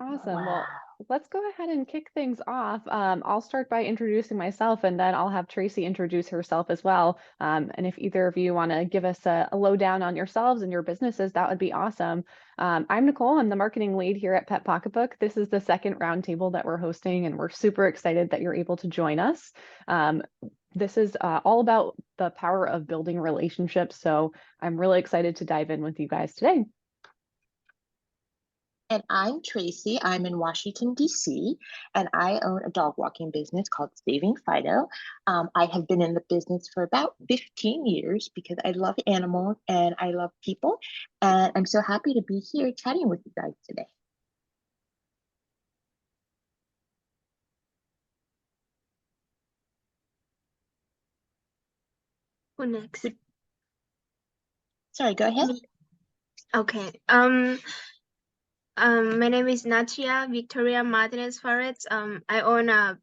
Awesome. Wow. Well, let's go ahead and kick things off. I'll start by introducing myself and then I'll have Tracy introduce herself as well. And if either of you want to give us a lowdown on yourselves and your businesses, that would be awesome. I'm Nicole. I'm the marketing lead here at Pet Pocketbook. This is the second roundtable that we're hosting, and we're super excited that you're able to join us. This is all about the power of building relationships. So I'm really excited to dive in with you guys today. And I'm Tracy. I'm in Washington, D.C., and I own a dog walking business called Saving Fido. I have been in the business for about 15 years because I love animals and I love people. And I'm so happy to be here chatting with you guys today. Who next? Sorry, go ahead. Okay. My name is Natia Victoria Martinez Faretz. I own a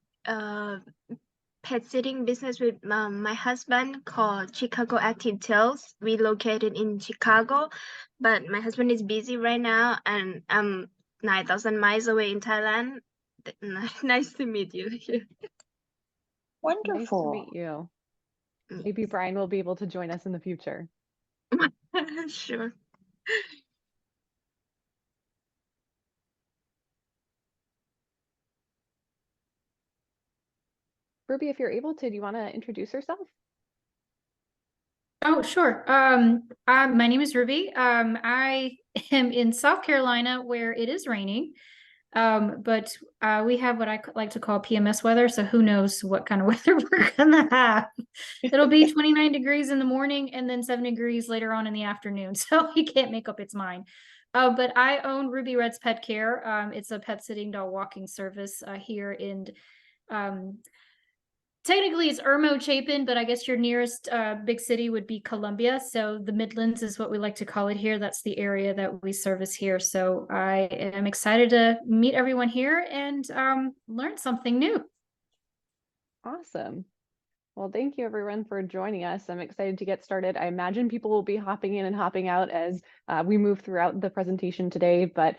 pet sitting business with my husband called Chicago Active Tails. We located in Chicago, but my husband is busy right now, and I'm 9,000 miles away in Thailand. Nice to meet you. Wonderful. Nice to meet you. Maybe Brian will be able to join us in the future. Sure. Ruby, if you're able to, do you want to introduce yourself? Oh, sure. My name is Ruby. I am in South Carolina where it is raining. But we have what I like to call PMS weather. So who knows what kind of weather we're gonna have. It'll be 29 degrees in the morning and then 7 degrees later on in the afternoon. So he can't make up its mind. But I own Ruby Red's Pet Care. It's a pet sitting dog walking service here in technically it's Irmo Chapin, but I guess your nearest big city would be Columbia. So the Midlands is what we like to call it here. That's the area that we service here. So I am excited to meet everyone here and learn something new. Awesome. Well, thank you everyone for joining us. I'm excited to get started. I imagine people will be hopping in and hopping out as we move throughout the presentation today, but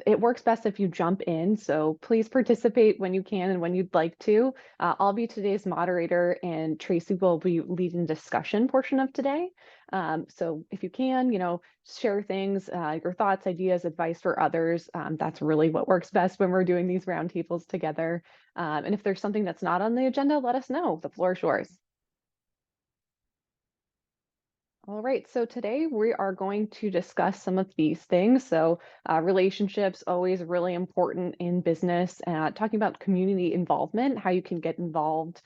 it works best if you jump in. So please participate when you can and when you'd like to. I'll be today's moderator and Tracy will be leading the discussion portion of today. So if you can, share things, your thoughts, ideas, advice for others. That's really what works best when we're doing these roundtables together. And if there's something that's not on the agenda, let us know. The floor is yours. All right, so today we are going to discuss some of these things. So relationships, always really important in business, talking about community involvement, how you can get involved,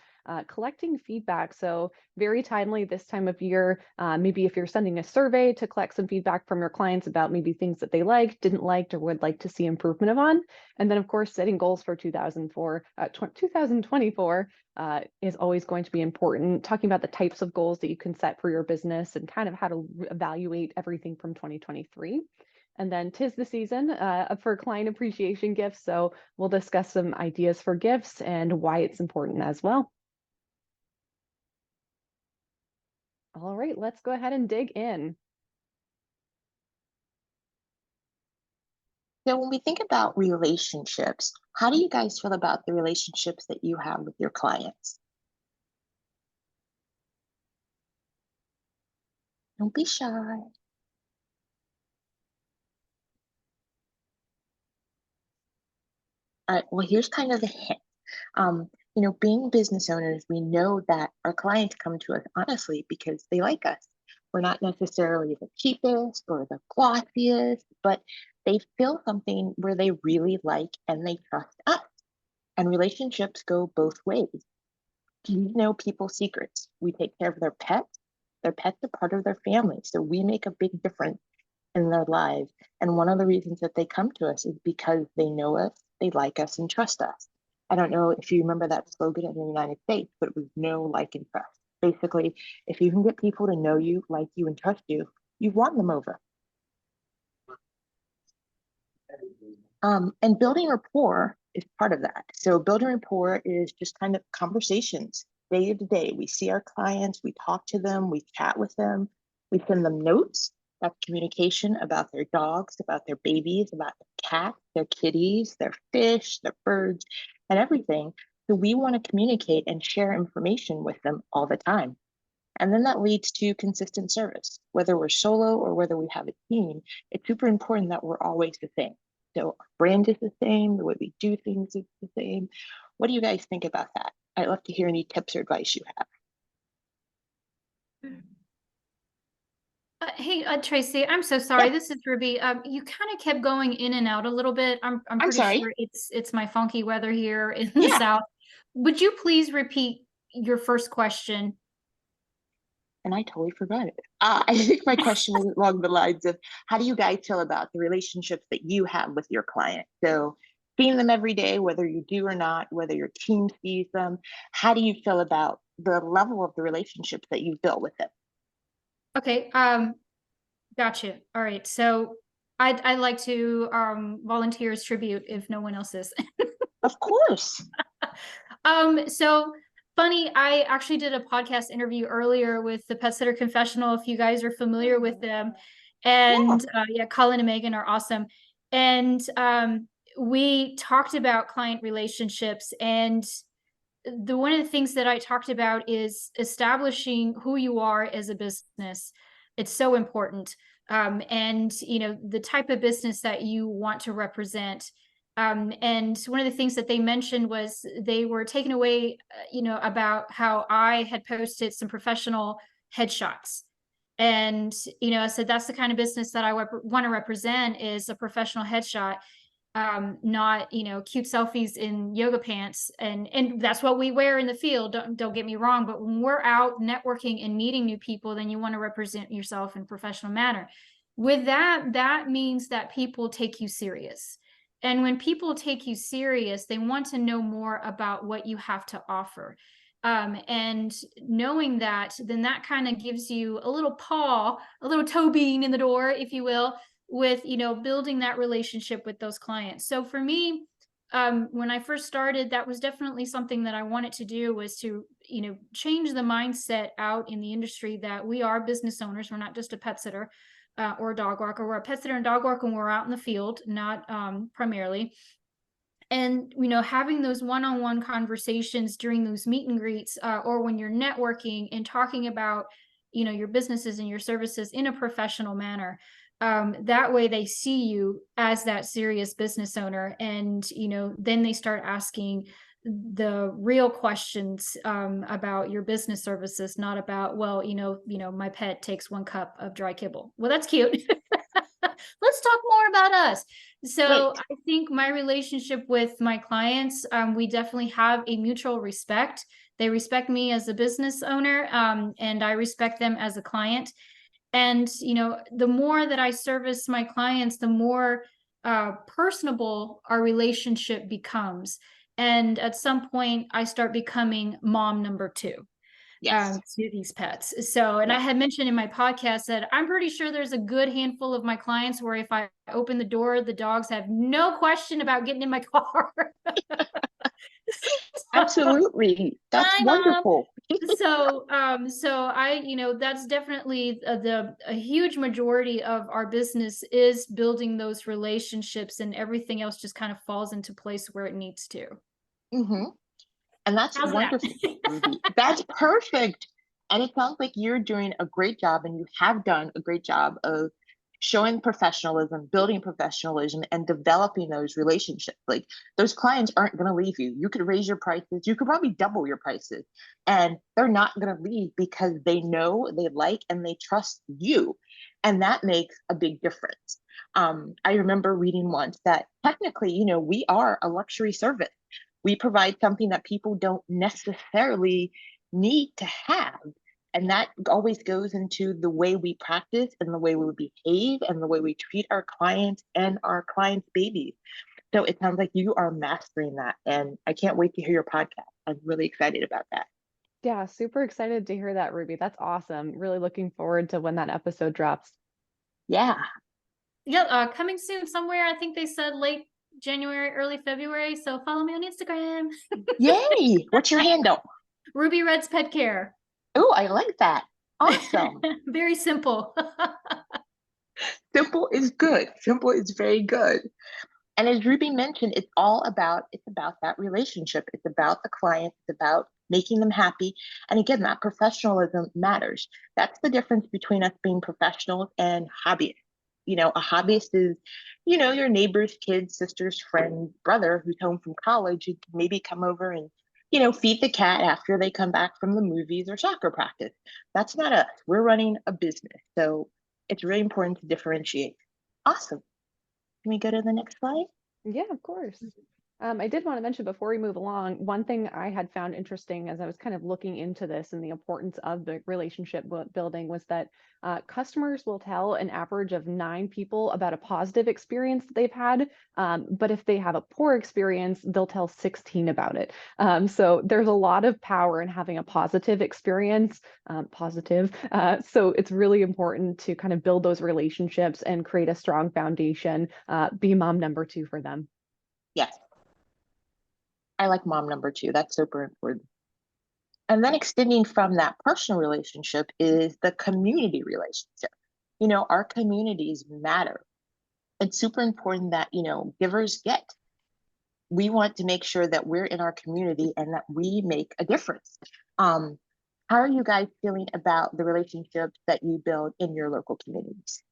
collecting feedback. So very timely this time of year, maybe if you're sending a survey to collect some feedback from your clients about maybe things that they liked, didn't like, or would like to see improvement on. And then of course, setting goals for 2024 is always going to be important. Talking about the types of goals that you can set for your business and kind of how to evaluate everything from 2023. And then 'tis the season for client appreciation gifts. So we'll discuss some ideas for gifts and why it's important as well. All right, let's go ahead and dig in. So when we think about relationships, how do you guys feel about the relationships that you have with your clients? Don't be shy. All right, well, here's kind of the hint. Being business owners, we know that our clients come to us honestly because they like us. We're not necessarily the cheapest or the glossiest, but they feel something where they really like and they trust us. And relationships go both ways. You know people's secrets. We take care of their pets. Their pets are part of their family. So we make a big difference in their lives. And one of the reasons that they come to us is because they know us, they like us, and trust us. I don't know if you remember that slogan in the United States, but it was know, like, and trust. Basically, if you can get people to know you, like you, and trust you, you've won them over. And building rapport is part of that. So building rapport is just kind of conversations day to day. We see our clients, we talk to them, we chat with them, we send them notes. That's communication about their dogs, about their babies, about their cats, their kitties, their fish, their birds, and everything. So we want to communicate and share information with them all the time. And then that leads to consistent service. Whether we're solo or whether we have a team, it's super important that we're always the same. So our brand is the same, the way we do things is the same. What do you guys think about that? I'd love to hear any tips or advice you have. Hey, Tracy, I'm so sorry. Yeah. This is Ruby. You kind of kept going in and out a little bit. I'm pretty sorry. sure it's my funky weather here in the Yeah. South. Would you please repeat your first question? And I totally forgot it. I think my question was along the lines of, how do you guys feel about the relationships that you have with your client? So seeing them every day, whether you do or not, whether your team sees them, how do you feel about the level of the relationships that you've built with them? Okay, gotcha. All right. So I'd like to volunteer as tribute if no one else is. Of course. So funny, I actually did a podcast interview earlier with the Pet Sitter Confessional, if you guys are familiar with them. And yeah, Colin and Megan are awesome. And we talked about client relationships, and one of the things that I talked about is establishing who you are as a business. It's so important. And the type of business that you want to represent. And one of the things that they mentioned was they were taken away, about how I had posted some professional headshots. And, I said, that's the kind of business that I want to represent, is a professional headshot. Not cute selfies in yoga pants, and that's what we wear in the field, don't get me wrong, but when we're out networking and meeting new people, then you want to represent yourself in a professional manner. With that means that people take you serious, and when people take you serious, they want to know more about what you have to offer. And knowing that, then that kind of gives you a little toe bean in the door, if you will, with building that relationship with those clients. So for me, when I first started, that was definitely something that I wanted to do, was to change the mindset out in the industry that we are business owners. We're not just a pet sitter or a dog walker. We're a pet sitter and dog walker when we're out in the field, not primarily. And having those one-on-one conversations during those meet and greets, or when you're networking and talking about your businesses and your services in a professional manner. That way they see you as that serious business owner, and then they start asking the real questions about your business services, not about, well, my pet takes 1 cup of dry kibble. Well, that's cute. Let's talk more about us. So Right. I think my relationship with my clients, we definitely have a mutual respect. They respect me as a business owner, and I respect them as a client. And the more that I service my clients, the more personable our relationship becomes. And at some point, I start becoming mom number 2 Yes. to these pets. So, and I had mentioned in my podcast that I'm pretty sure there's a good handful of my clients where if I open the door, the dogs have no question about getting in my car. Absolutely. That's Hi, Mom. wonderful. So I, that's definitely a huge majority of our business is building those relationships, and everything else just kind of falls into place where it needs to. Mm-hmm. And that's How's wonderful, that? Ruby. That's perfect. And it sounds like you're doing a great job, and you have done a great job of showing professionalism, building professionalism, and developing those relationships. Like, those clients aren't going to leave you. You could raise your prices. You could probably double your prices, and they're not going to leave because they know, they like, and they trust you. And that makes a big difference. I remember reading once that technically, we are a luxury service. We provide something that people don't necessarily need to have. And that always goes into the way we practice and the way we behave and the way we treat our clients and our clients' babies. So it sounds like you are mastering that. And I can't wait to hear your podcast. I'm really excited about that. Yeah, super excited to hear that, Ruby. That's awesome. Really looking forward to when that episode drops. Yeah. Yeah, coming soon somewhere. I think they said late January, early February. So follow me on Instagram. Yay. What's your handle? Ruby Red's Pet Care. Oh, I like that. Awesome. Very simple. Simple is good. Simple is very good. And as Ruby mentioned, it's about that relationship. It's about the client. It's about making them happy. And again, that professionalism matters. That's the difference between us being professionals and hobbyists. A hobbyist is, your neighbor's kid, sister's friend, brother who's home from college who can maybe come over and, feed the cat after they come back from the movies or soccer practice. That's not us. We're running a business. So it's really important to differentiate. Awesome. Can we go to the next slide? Yeah, of course. I did want to mention before we move along, one thing I had found interesting as I was kind of looking into this and the importance of the relationship building was that customers will tell an average of 9 people about a positive experience that they've had. But if they have a poor experience, they'll tell 16 about it. So there's a lot of power in having a positive experience, so it's really important to kind of build those relationships and create a strong foundation, be mom number 2 for them. Yes. I like mom number 2. That's super important. And then extending from that personal relationship is the community relationship. Our communities matter. It's super important that, givers get. We want to make sure that we're in our community and that we make a difference. How are you guys feeling about the relationships that you build in your local communities?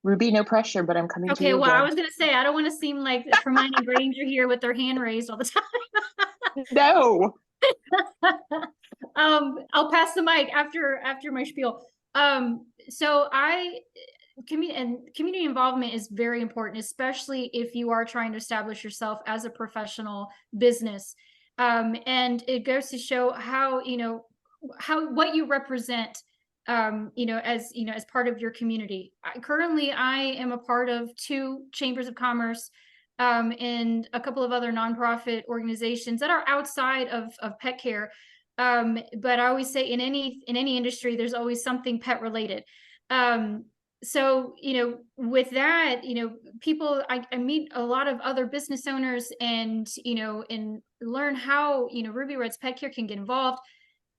Ruby, no pressure, but I'm coming to you. Okay, well, again. I was gonna say I don't want to seem like Hermione Granger here with their hand raised all the time. No. I'll pass the mic after my spiel. So community involvement is very important, especially if you are trying to establish yourself as a professional business. And it goes to show how what you represent, as part of your community. Currently, I am a part of 2 chambers of commerce, and a couple of other nonprofit organizations that are outside of pet care. But I always say in any industry, there's always something pet related. So, with that, people, I meet a lot of other business owners and learn how, Ruby Red's Pet Care can get involved.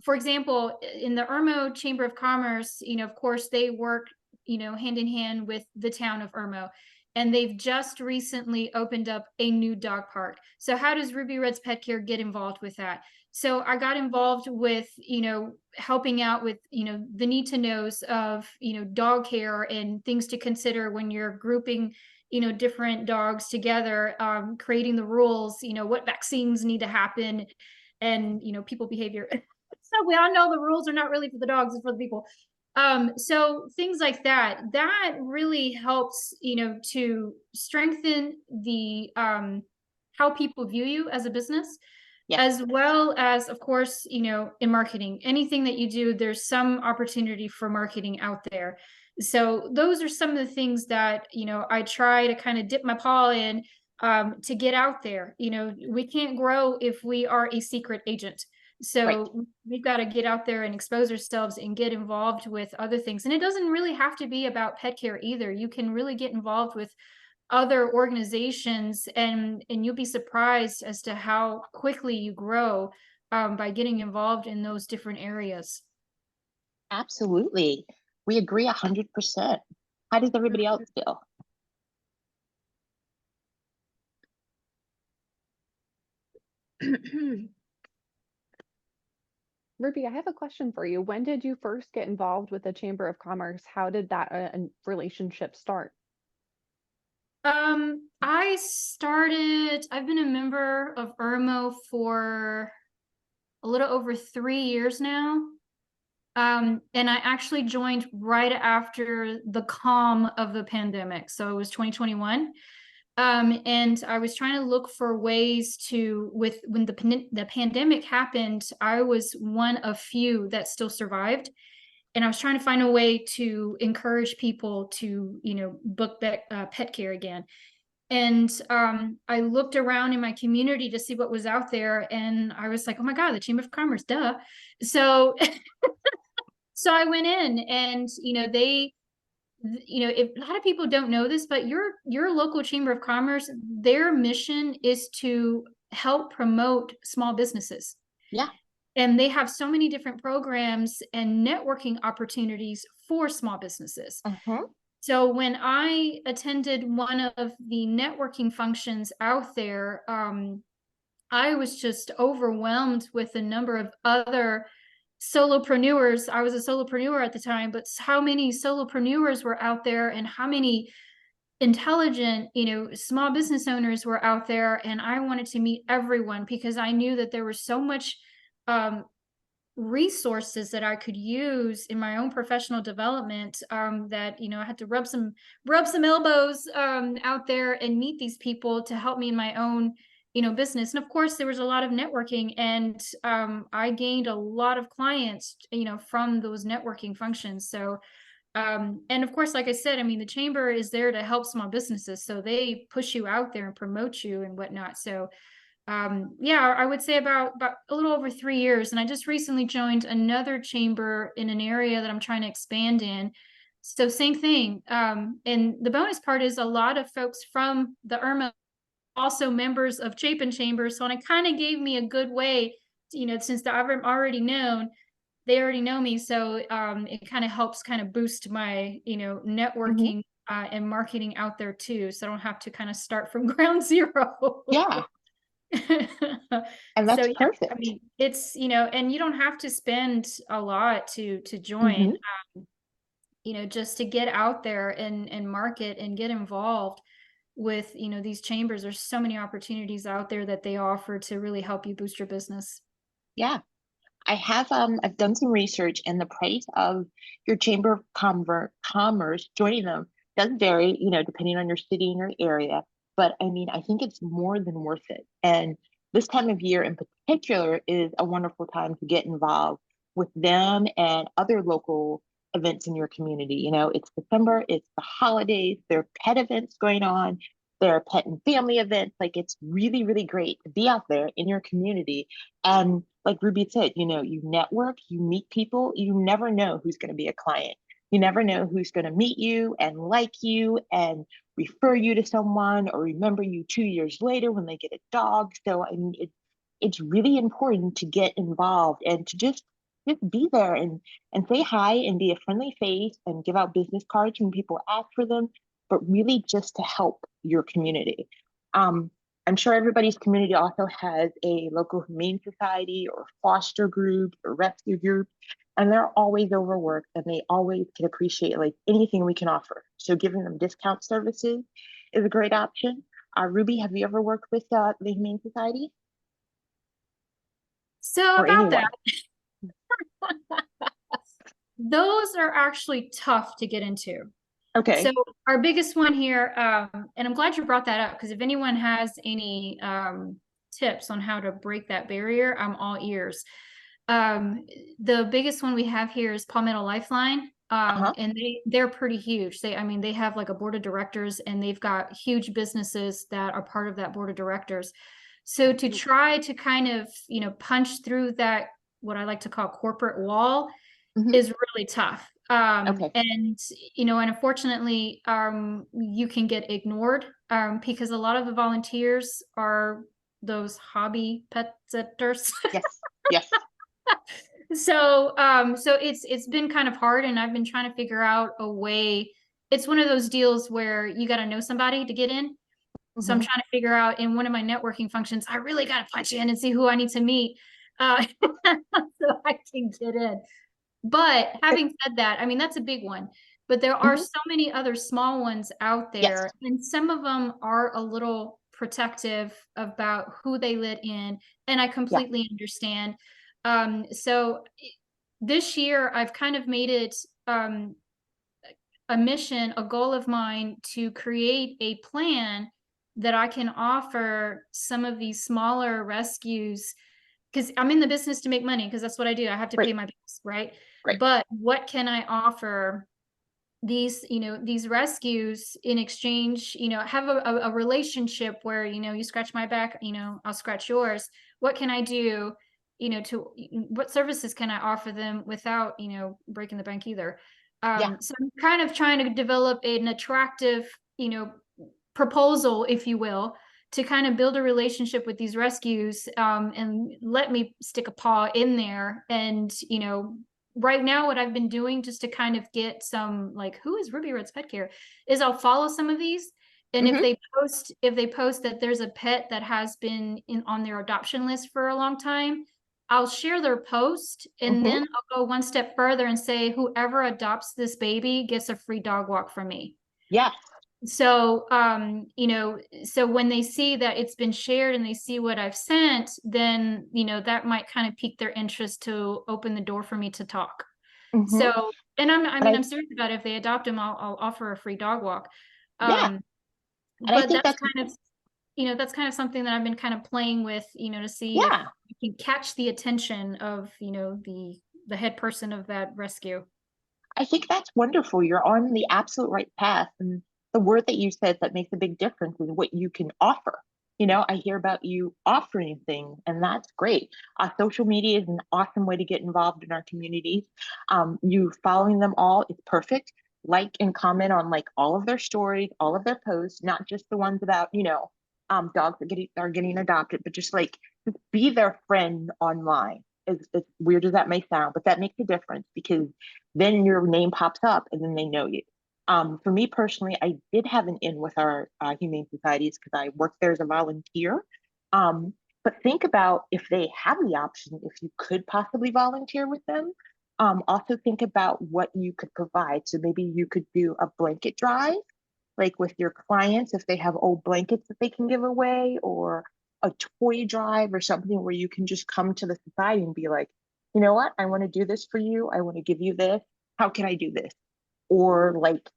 For example, in the Irmo Chamber of Commerce, of course, they work, hand in hand with the town of Irmo. And they've just recently opened up a new dog park. So how does Ruby Red's Pet Care get involved with that? So I got involved with, helping out with, the need to knows of, dog care and things to consider when you're grouping, different dogs together, creating the rules, what vaccines need to happen and, people behavior. So we all know the rules are not really for the dogs, it's for the people. So things like that really helps, to strengthen the how people view you as a business. Yes. As well as, of course, in marketing. Anything that you do, there's some opportunity for marketing out there. So those are some of the things that, I try to kind of dip my paw in, to get out there. We can't grow if we are a secret agent. So right. We've got to get out there and expose ourselves and get involved with other things. And it doesn't really have to be about pet care either. You can really get involved with other organizations and you'll be surprised as to how quickly you grow by getting involved in those different areas. Absolutely. We agree 100%. How does everybody else feel? Ruby, I have a question for you. When did you first get involved with the Chamber of Commerce? How did that relationship start? I've been a member of Irmo for a little over 3 years now. And I actually joined right after the calm of the pandemic. So it was 2021. And I was trying to look for ways to, when the pandemic happened, I was one of few that still survived. And I was trying to find a way to encourage people to, book pet care again. And I looked around in my community to see what was out there. And I was like, oh my God, the Chamber of Commerce, duh. So, so I went in and, if a lot of people don't know this, but your local Chamber of Commerce, their mission is to help promote small businesses. Yeah. And they have so many different programs and networking opportunities for small businesses. So when I attended one of the networking functions out there, I was just overwhelmed with the number of other solopreneurs. I was a solopreneur at the time, but how many solopreneurs were out there and how many intelligent, small business owners were out there. And I wanted to meet everyone because I knew that there was so much resources that I could use in my own professional development, that I had to rub some elbows out there and meet these people to help me in my own business. And of course there was a lot of networking, and I gained a lot of clients from those networking functions. So and of course, like I said, I mean, the chamber is there to help small businesses, so they push you out there and promote you and whatnot. So yeah, I would say about a little over 3 years. And I just recently joined another chamber in an area that I'm trying to expand in. So same thing. And the bonus part is a lot of folks from the IRMA also members of Chapin Chamber. So it kind of gave me a good way, since I've already known, they already know me. So it kind of helps kind of boost my, networking and marketing out there too. So I don't have to kind of start from ground zero. Yeah. And that's So yeah, perfect. I mean, it's, and you don't have to spend a lot to join, just to get out there and market and get involved with, these chambers. There's so many opportunities out there that they offer to really help you boost your business. Yeah. I've done some research, and the price of your Chamber of Commerce, joining them, does vary, depending on your city and your area. But I mean, I think it's more than worth it. And this time of year in particular is a wonderful time to get involved with them and other local events in your community. It's December, it's the holidays, there are pet events going on, there are pet and family events. Like, it's really, really great to be out there in your community. And like Ruby said, you network, you meet people, you never know who's going to be a client. You never know who's going to meet you and like you and refer you to someone or remember you 2 years later when they get a dog. So I mean, it's really important to get involved and to just be there and say hi and be a friendly face and give out business cards when people ask for them, but really just to help your community. I'm sure everybody's community also has a local humane society or foster group or rescue group, and they're always overworked and they always can appreciate like anything we can offer. So giving them discount services is a great option. Ruby, have you ever worked with the Humane Society? So Or about anyone? that, those are actually tough to get into. Okay. So our biggest one here, and I'm glad you brought that up, because if anyone has any tips on how to break that barrier, I'm all ears. The biggest one we have here is Palmetto Lifeline. And they're pretty huge. They have like a board of directors, and they've got huge businesses that are part of that board of directors. So to try to kind of, punch through that, what I like to call corporate wall, is really tough. And, and unfortunately, you can get ignored, because a lot of the volunteers are those hobby pet sitters. Yes. Yes. So it's been kind of hard, and I've been trying to figure out a way. It's one of those deals where you got to know somebody to get in. So I'm trying to figure out, in one of my networking functions, I really got to punch in and see who I need to meet, so I can get in. But having said that, I mean, that's a big one, but there are so many other small ones out there, and some of them are a little protective about who they let in, and I completely understand. So this year I've kind of made it a mission, a goal of mine, to create a plan that I can offer some of these smaller rescues, because I'm in the business to make money, because that's what I do. I have to pay my bills, right? But what can I offer these, these rescues in exchange, have a relationship where, you scratch my back, I'll scratch yours. What can I do, what services can I offer them without, breaking the bank either? So I'm kind of trying to develop an attractive, proposal, if you will, to kind of build a relationship with these rescues, and let me stick a paw in there and, right now what I've been doing just to kind of get some like, who is Ruby Red's Pet Care, is I'll follow some of these. And if they post that there's a pet that has been on their adoption list for a long time, I'll share their post, and then I'll go one step further and say, whoever adopts this baby gets a free dog walk from me. Yes. So, you know, so when they see that it's been shared and they see what I've sent, then, you know, that might kind of pique their interest to open the door for me to talk. So, and I'm serious about it. If they adopt him, I'll offer a free dog walk. Yeah. And But that's kind of, you know, that's kind of something that I've been kind of playing with, you know, to see if you can catch the attention of, you know, the head person of that rescue. I think that's wonderful. You're on the absolute right path. And the word that you said that makes a big difference is what you can offer. You know, I hear about you offering things, and that's great. Social media is an awesome way to get involved in our communities. You following them all is perfect. Like and comment on like all of their stories, all of their posts, not just the ones about, you know, dogs that are getting adopted, but just like just be their friend online. As weird as that may sound, but that makes a difference because then your name pops up and then they know you. For me personally, I did have an in with our humane societies because I worked there as a volunteer. But think about if they have the option, if you could possibly volunteer with them. Also think about what you could provide. So maybe you could do a blanket drive, like with your clients, if they have old blankets that they can give away, or a toy drive or something where you can just come to the society and be like, you know what, I want to do this for you. I want to give you this. How can I do this? Or like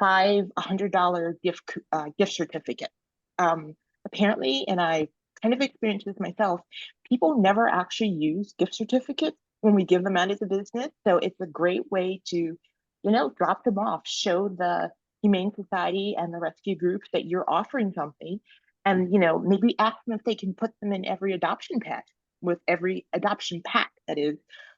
$500 gift certificate. Apparently, and I kind of experienced this myself, people never actually use gift certificates when we give them out as a business. So it's a great way to, you know, drop them off, show the Humane Society and the rescue groups that you're offering something. And, you know, maybe ask them if they can put them in every adoption pack, with every adoption pack, that is,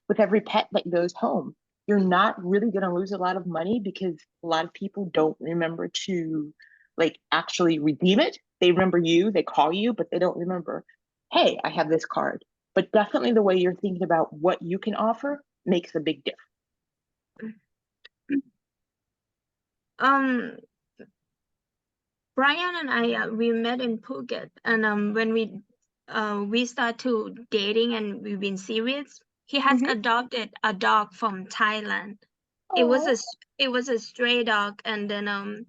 with every pet that goes home. You're not really going to lose a lot of money because a lot of people don't remember to like actually redeem it. They remember you, they call you, but they don't remember, hey, I have this card. But definitely the way you're thinking about what you can offer makes a big difference. Brian and I we met in Phuket, and when we start to dating and we've been serious, he has adopted a dog from Thailand. It was a stray dog, and then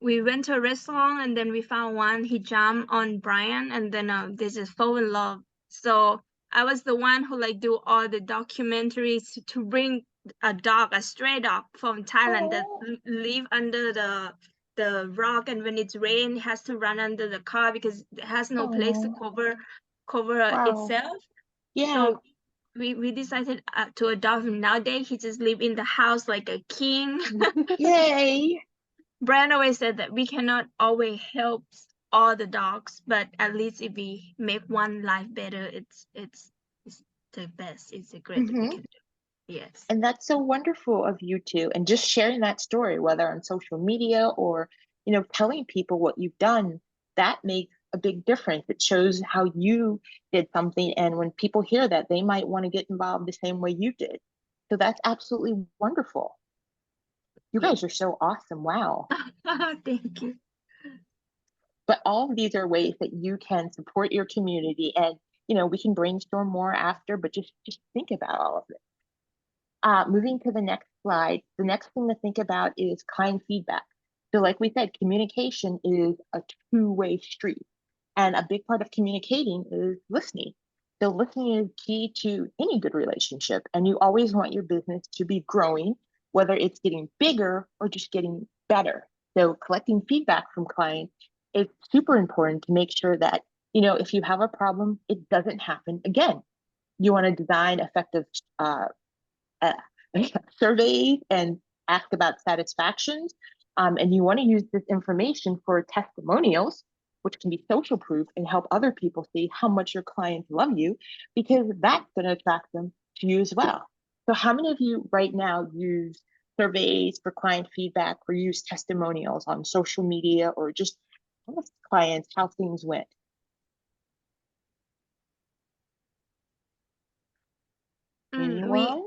we went to a restaurant and then we found one. He jumped on Brian, and then they just fall in love. So I was the one who like do all the documentaries to bring a stray dog from Thailand that live under the rock, and when it's rain, it has to run under the car because it has no place to cover itself. Yeah. So we decided to adopt him. Nowadays, he just live in the house like a king. Yay. Brian always said that we cannot always help all the dogs, but at least if we make one life better, it's the best. It's a great thing we can do. Yes. And that's so wonderful of you two. And just sharing that story, whether on social media or, you know, telling people what you've done, that makes a big difference. It shows how you did something. And when people hear that, they might want to get involved the same way you did. So that's absolutely wonderful. You guys are so awesome. Wow. Thank you. But all of these are ways that you can support your community. And, you know, we can brainstorm more after, but just think about all of this. Moving to the next slide, the next thing to think about is kind feedback. So like we said, communication is a two-way street. And a big part of communicating is listening. So listening is key to any good relationship. And you always want your business to be growing, whether it's getting bigger or just getting better. So collecting feedback from clients is super important to make sure that, you know, if you have a problem, it doesn't happen again. You want to design effective surveys and ask about satisfactions. And you want to use this information for testimonials, which can be social proof and help other people see how much your clients love you, because that's going to attract them to you as well. So how many of you right now use surveys for client feedback or use testimonials on social media or just ask clients how things went? Anyone?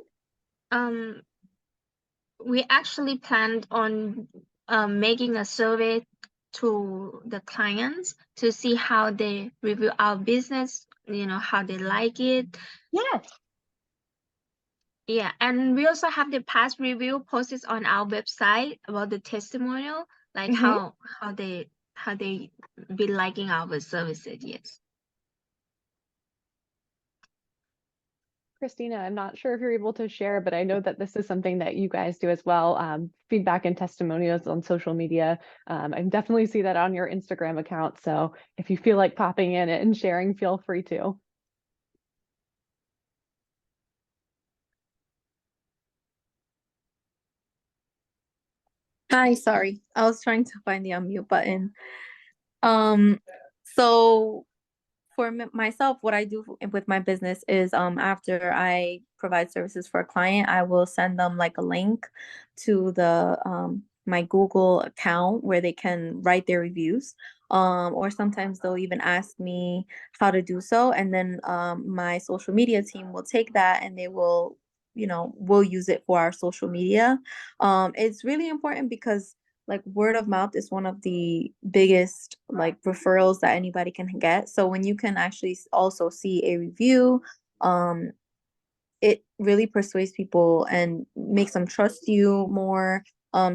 we actually planned on making a survey to the clients to see how they review our business, how they like it. Yes. Yeah, and we also have the past review posted on our website about the testimonial, like Mhm. how they be liking our services. Yes. Christina, I'm not sure if you're able to share, but I know that this is something that you guys do as well. Feedback and testimonials on social media. I definitely see that on your Instagram account. So if you feel like popping in and sharing, feel free to. Hi, sorry. I was trying to find the unmute button. Um, so for myself, what I do with my business is after I provide services for a client, I will send them like a link to the my Google account where they can write their reviews. Or sometimes they'll even ask me how to do so, and then my social media team will take that and they will, we'll use it for our social media. It's really important because like word of mouth is one of the biggest like referrals that anybody can get. So when you can actually also see a review, it really persuades people and makes them trust you more.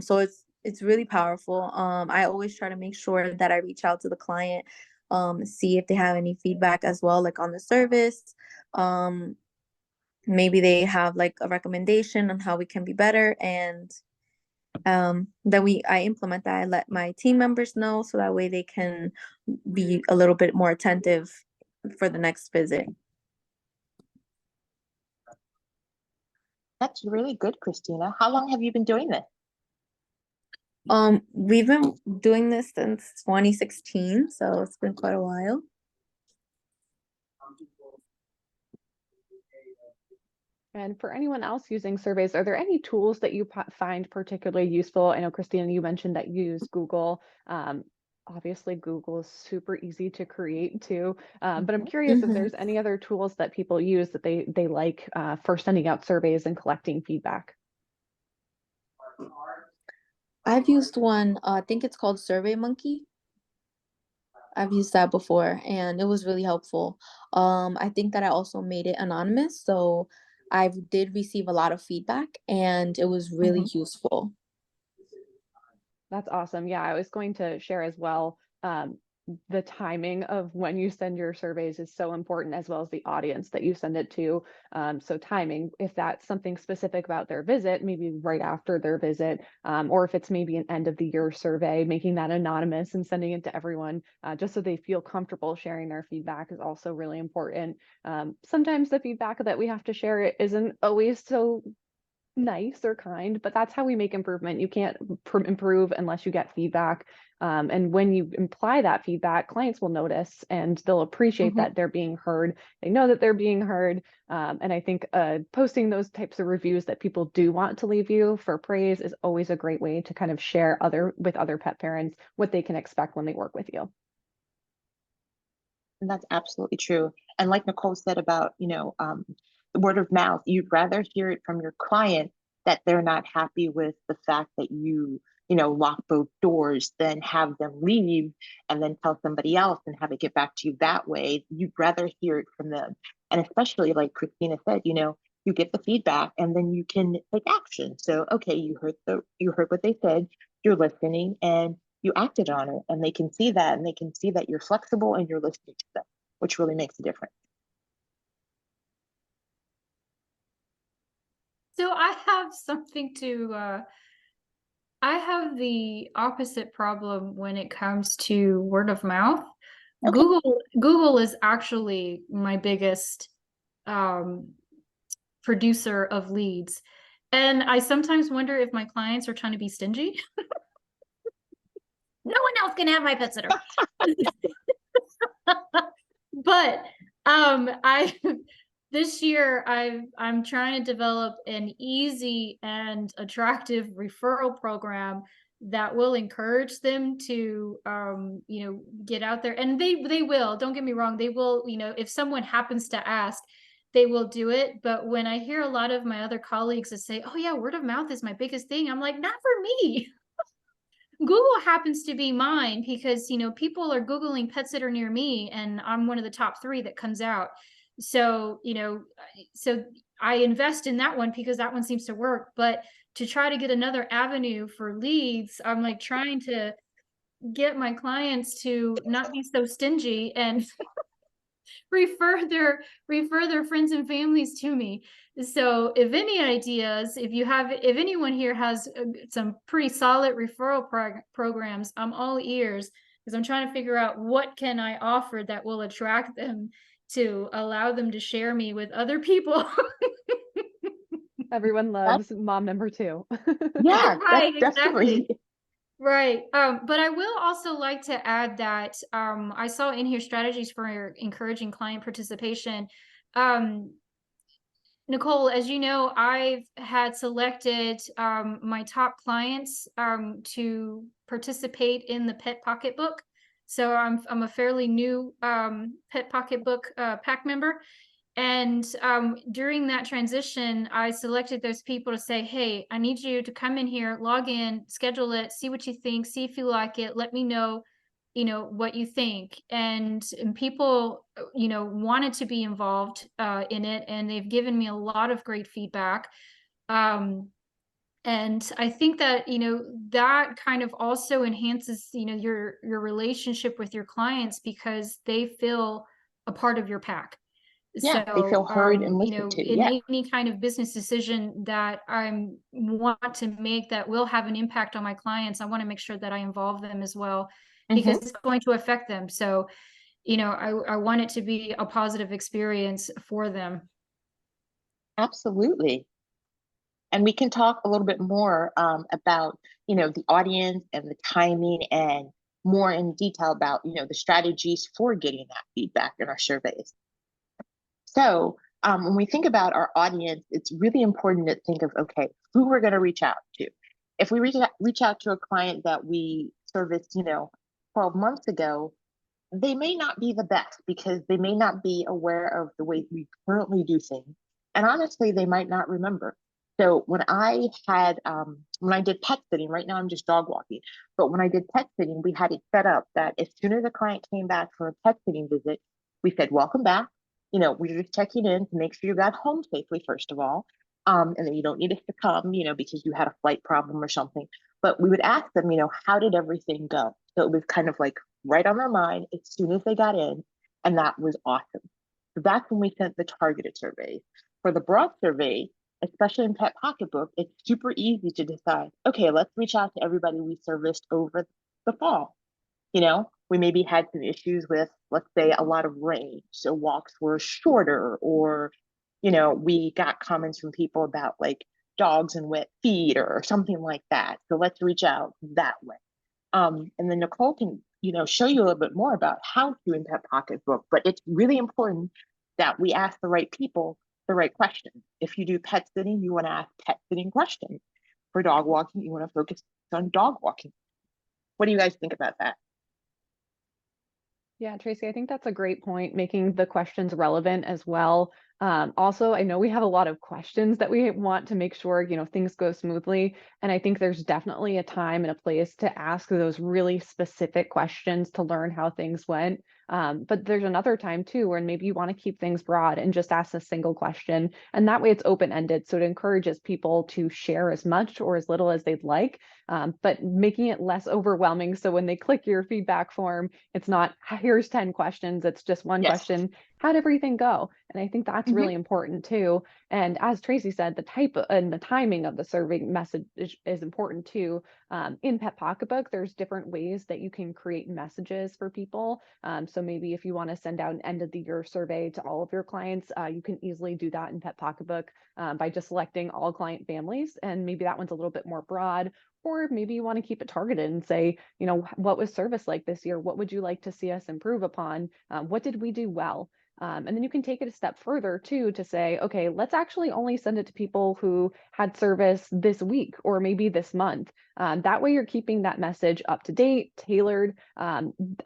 So it's really powerful. I always try to make sure that I reach out to the client, see if they have any feedback as well, like on the service. Maybe they have like a recommendation on how we can be better, and then I implement that. I let my team members know so that way they can be a little bit more attentive for the next visit. That's really good, Christina. How long have you been doing this? We've been doing this since 2016, so it's been quite a while. And for anyone else using surveys, are there any tools that you find particularly useful? I know, Christina, you mentioned that you use Google. Obviously, Google is super easy to create too. But I'm curious if there's any other tools that people use that they like for sending out surveys and collecting feedback. I've used one, I think it's called SurveyMonkey. I've used that before and it was really helpful. I think that I also made it anonymous, so I did receive a lot of feedback and it was really useful. That's awesome. Yeah, I was going to share as well. The timing of when you send your surveys is so important, as well as the audience that you send it to. So timing, if that's something specific about their visit, maybe right after their visit, or if it's maybe an end of the year survey, making that anonymous and sending it to everyone, just so they feel comfortable sharing their feedback is also really important. Sometimes the feedback that we have to share isn't always so nice or kind, but that's how we make improvement. You can't improve unless you get feedback. And when you imply that feedback, clients will notice and they'll appreciate that they're being heard. They know that they're being heard. And I think posting those types of reviews that people do want to leave you for praise is always a great way to kind of share with other pet parents what they can expect when they work with you. And that's absolutely true. And like Nicole said about, the word of mouth, you'd rather hear it from your client that they're not happy with the fact that you lock both doors than have them leave and then tell somebody else and have it get back to you that way. You'd rather hear it from them. And especially like Christina said, you get the feedback and then you can take action. So, okay, you heard what they said, you're listening and you acted on it, and they can see that, and they can see that you're flexible and you're listening to them, which really makes a difference. So I have something to I have the opposite problem when it comes to word of mouth. Okay. Google is actually my biggest producer of leads. And I sometimes wonder if my clients are trying to be stingy. No one else can have my pet sitter. But I this year I'm trying to develop an easy and attractive referral program that will encourage them to get out there, and they will, don't get me wrong, they will, if someone happens to ask, they will do it. But when I hear a lot of my other colleagues that say, oh yeah, word of mouth is my biggest thing, I'm like, not for me. Google happens to be mine because, people are Googling pet sitter near me and I'm one of the top 3 that comes out. So, so I invest in that one because that one seems to work. But to try to get another avenue for leads, I'm like trying to get my clients to not be so stingy and refer their friends and families to me. So if any ideas, if anyone here has some pretty solid referral programs, I'm all ears, because I'm trying to figure out what can I offer that will attract them to allow them to share me with other people. Everyone loves mom number 2. Yeah, Right, that's definitely. exactly. Right. But I will also like to add that I saw in here strategies for encouraging client participation. Nicole, as you know, I've had selected my top clients to participate in the Pet Pocketbook. So I'm a fairly new Pet Pocketbook pack member. And during that transition, I selected those people to say, hey, I need you to come in here, log in, schedule it, see what you think, see if you like it, let me know, what you think. And people, wanted to be involved in it, and they've given me a lot of great feedback. And I think that, that kind of also enhances, your relationship with your clients because they feel a part of your pack. Yeah, they feel So, heard and listened to. in Yeah. any kind of business decision that I want to make that will have an impact on my clients, I want to make sure that I involve them as well, because it's going to affect them. So, I want it to be a positive experience for them. Absolutely. And we can talk a little bit more about, the audience and the timing, and more in detail about, the strategies for getting that feedback in our surveys. So when we think about our audience, it's really important to think of, okay, who we're going to reach out to. If we reach out to a client that we serviced, 12 months ago, they may not be the best because they may not be aware of the way we currently do things. And honestly, they might not remember. So when I did pet sitting, right now I'm just dog walking, but when I did pet sitting, we had it set up that as soon as a client came back for a pet sitting visit, we said, welcome back. We're just checking in to make sure you got home safely, first of all. And then you don't need us to come, because you had a flight problem or something. But we would ask them, how did everything go? So it was kind of like right on their mind as soon as they got in. And that was awesome. So that's when we sent the targeted surveys. For the broad survey, especially in Pet Pocketbook, it's super easy to decide, okay, let's reach out to everybody we serviced over the fall. We maybe had some issues with, let's say, a lot of rain, so walks were shorter, or, we got comments from people about like dogs and wet feet or something like that. So let's reach out that way. And then Nicole can, show you a little bit more about how to in Pet Pocketbook, but it's really important that we ask the right people the right questions. If you do pet sitting, you want to ask pet sitting questions. For dog walking, you want to focus on dog walking. What do you guys think about that? Yeah, Tracy, I think that's a great point, making the questions relevant as well. Also, I know we have a lot of questions that we want to make sure, things go smoothly. And I think there's definitely a time and a place to ask those really specific questions to learn how things went. But there's another time too, where maybe you want to keep things broad and just ask a single question. And that way it's open-ended. So it encourages people to share as much or as little as they'd like, but making it less overwhelming. So when they click your feedback form, it's not, here's 10 questions. It's just one question. How'd everything go? And I think that's really important too. And as Tracy said, the type and the timing of the survey message is important too. In Pet Pocketbook, there's different ways that you can create messages for people. So maybe if you want to send out an end of the year survey to all of your clients, you can easily do that in Pet Pocketbook by just selecting all client families. And maybe that one's a little bit more broad. Or maybe you want to keep it targeted and say, what was service like this year? What would you like to see us improve upon? What did we do well? And then you can take it a step further too to say, okay, let's actually only send it to people who had service this week or maybe this month. That way you're keeping that message up to date, tailored.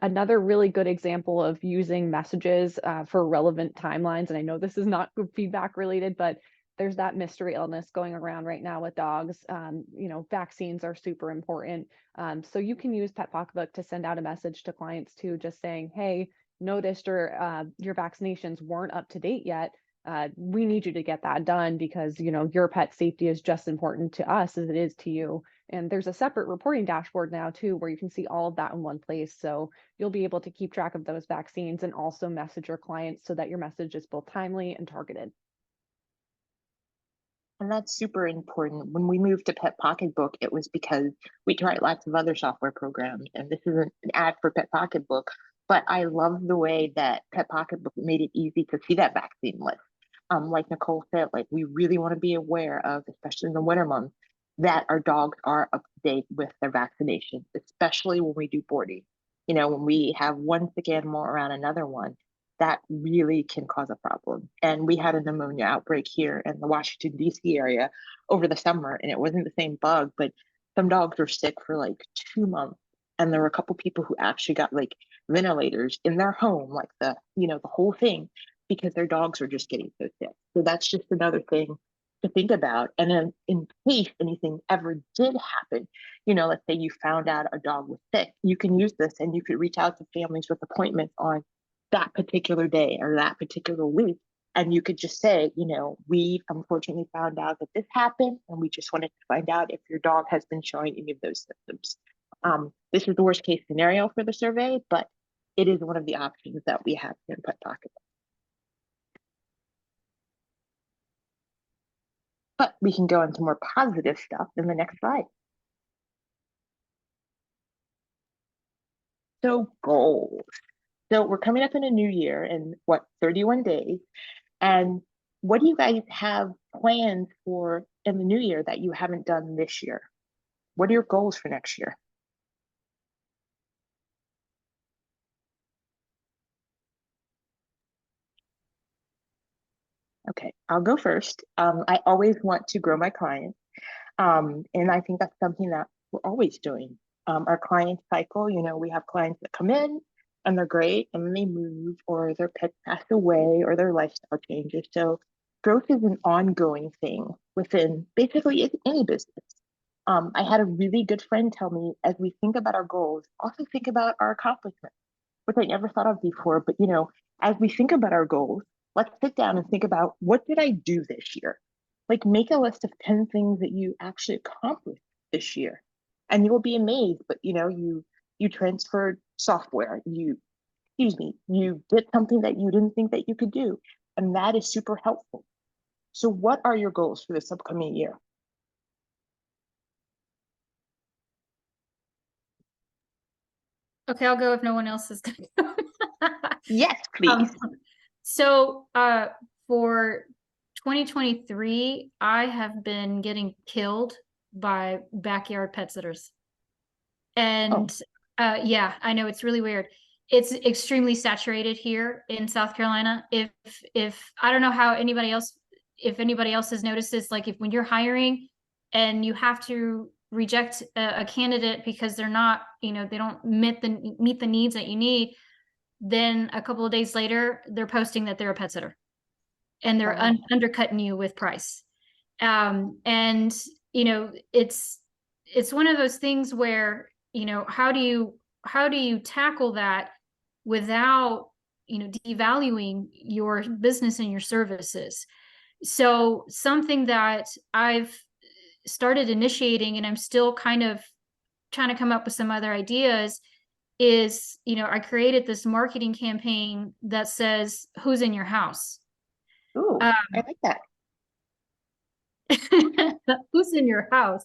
Another really good example of using messages for relevant timelines, and I know this is not feedback related, but there's that mystery illness going around right now with dogs. Vaccines are super important. So you can use PetPocketbook to send out a message to clients too, just saying, hey, noticed your vaccinations weren't up to date yet. We need you to get that done because, your pet safety is just important to us as it is to you. And there's a separate reporting dashboard now too, where you can see all of that in one place. So you'll be able to keep track of those vaccines and also message your clients so that your message is both timely and targeted. And that's super important. When we moved to PetPocketbook, it was because we tried lots of other software programs, and this isn't an ad for PetPocketbook, but I love the way that PetPocketbook made it easy to see that vaccine list. Like Nicole said, like we really want to be aware of, especially in the winter months, that our dogs are up to date with their vaccinations, especially when we do boarding. When we have one sick animal around another one, that really can cause a problem. And we had a pneumonia outbreak here in the Washington, D.C. area over the summer, and it wasn't the same bug, but some dogs were sick for like 2 months. And there were a couple people who actually got like ventilators in their home, like the whole thing, because their dogs were just getting so sick. So that's just another thing to think about. And then in case anything ever did happen, let's say you found out a dog was sick, you can use this and you could reach out to families with appointments on that particular day or that particular week. And you could just say, we unfortunately found out that this happened, and we just wanted to find out if your dog has been showing any of those symptoms. This is the worst case scenario for the survey, but it is one of the options that we have here in PetPocketbook. But we can go into more positive stuff in the next slide. So goals. So we're coming up in a new year in 31 days. And what do you guys have planned for in the new year that you haven't done this year? What are your goals for next year? Okay, I'll go first. I always want to grow my clients. And I think that's something that we're always doing. Our client cycle, we have clients that come in and they're great and then they move, or their pet passed away, or their lifestyle changes. So growth is an ongoing thing within basically any business. I had a really good friend tell me, as we think about our goals, also think about our accomplishments, which I never thought of before. But as we think about our goals, let's sit down and think about, what did I do this year? Like, make a list of 10 things that you actually accomplished this year, and you'll be amazed. But you transferred software, you did something that you didn't think that you could do, and that is super helpful. So what are your goals for this upcoming year? Okay, I'll go if no one else is going to go. Yes, please. So for 2023, I have been getting killed by backyard pet sitters. And yeah, I know it's really weird. It's extremely saturated here in South Carolina. If I don't know how anybody else, if anybody else has noticed this, like when you're hiring and you have to reject a candidate because they're not, they don't meet the needs that you need, then a couple of days later, they're posting that they're a pet sitter and they're undercutting you with price. And, it's one of those things where, how do you tackle that without, devaluing your business and your services? So something that I've started initiating, and I'm still kind of trying to come up with some other ideas, is, I created this marketing campaign that says, "Who's in your house?" Ooh, I like that. Who's in your house?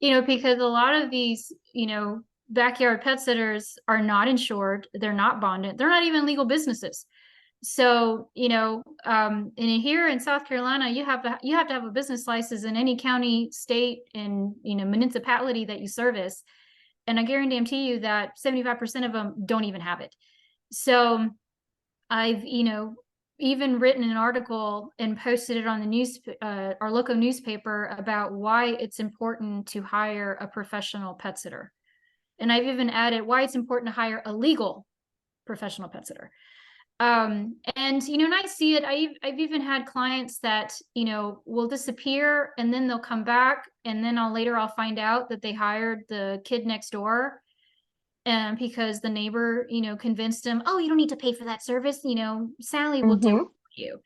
Because a lot of these, backyard pet sitters are not insured. They're not bonded. They're not even legal businesses. So, and here in South Carolina, you have to have a business license in any county, state, and municipality that you service. And I guarantee you that 75% of them don't even have it. So I've, even written an article and posted it on the our local newspaper about why it's important to hire a professional pet sitter. And I've even added why it's important to hire a legal professional pet sitter. And I see it. I've even had clients that will disappear and then they'll come back, and then I'll find out that they hired the kid next door, and because the neighbor convinced him, oh, you don't need to pay for that service, Sally will do it for you.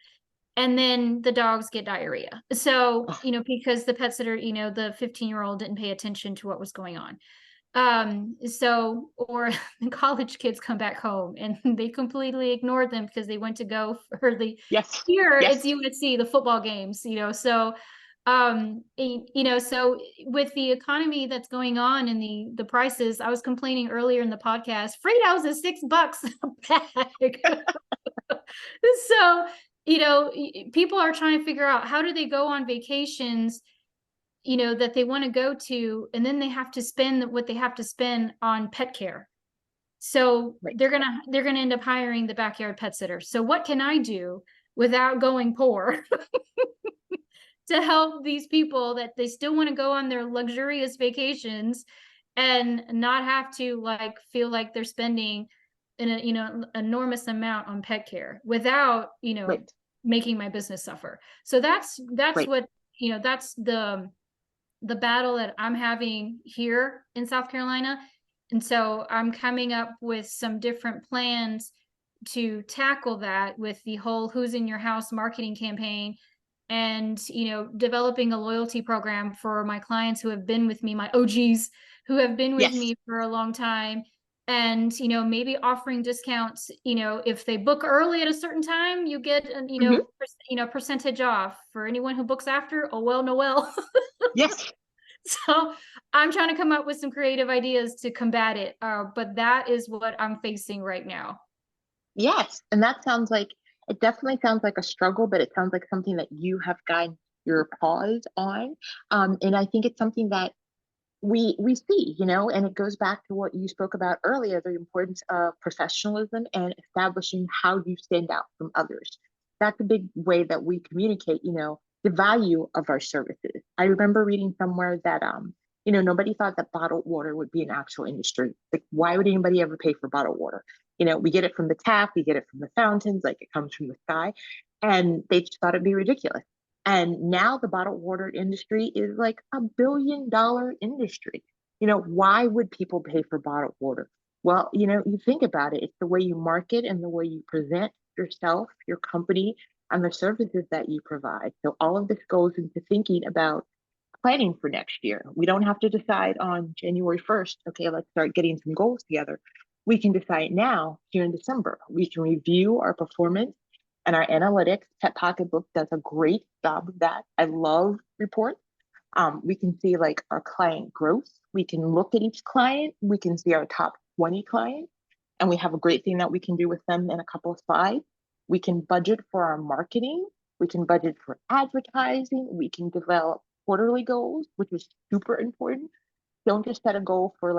And then the dogs get diarrhea. So because the pet sitter, the 15-year-old didn't pay attention to what was going on. Or the college kids come back home and they completely ignored them because they went to go for the it's USC, the football games, so so with the economy that's going on and the prices, I was complaining earlier in the podcast, Fritos is $6 a bag. So people are trying to figure out how do they go on vacations that they want to go to, and then they have to spend what they have to spend on pet care. So they're gonna end up hiring the backyard pet sitter. So what can I do without going poor to help these people that they still want to go on their luxurious vacations and not have to feel like they're spending an enormous amount on pet care without making my business suffer. So that's what that's the battle that I'm having here in South Carolina. And so I'm coming up with some different plans to tackle that with the whole Who's in Your House marketing campaign, and developing a loyalty program for my clients who have been with me, my OGs who have been with me for a long time, and maybe offering discounts. If they book early at a certain time, you get percentage off. For anyone who books after, oh well, Noel. Yes. So I'm trying to come up with some creative ideas to combat it, but that is what I'm facing right now. Yes, and it definitely sounds like a struggle, but it sounds like something that you have gotten your paws on. And I think it's something that we see, and it goes back to what you spoke about earlier, the importance of professionalism and establishing how you stand out from others. That's a big way that we communicate, the value of our services. I remember reading somewhere that, nobody thought that bottled water would be an actual industry. Like, why would anybody ever pay for bottled water? We get it from the tap, we get it from the fountains, like it comes from the sky, and they just thought it'd be ridiculous. And now the bottled water industry is like $1 billion industry. Why would people pay for bottled water? Well, you think about it, it's the way you market and the way you present yourself, your company, and the services that you provide. So all of this goes into thinking about planning for next year. We don't have to decide on January 1st, okay, let's start getting some goals together. We can decide now here in December. We can review our performance and our analytics. PetPocketbook does a great job of that. I love reports. We can see our client growth. We can look at each client. We can see our top 20 clients, and we have a great thing that we can do with them in a couple of slides. We can budget for our marketing. We can budget for advertising. We can develop quarterly goals, which is super important. Don't just set a goal for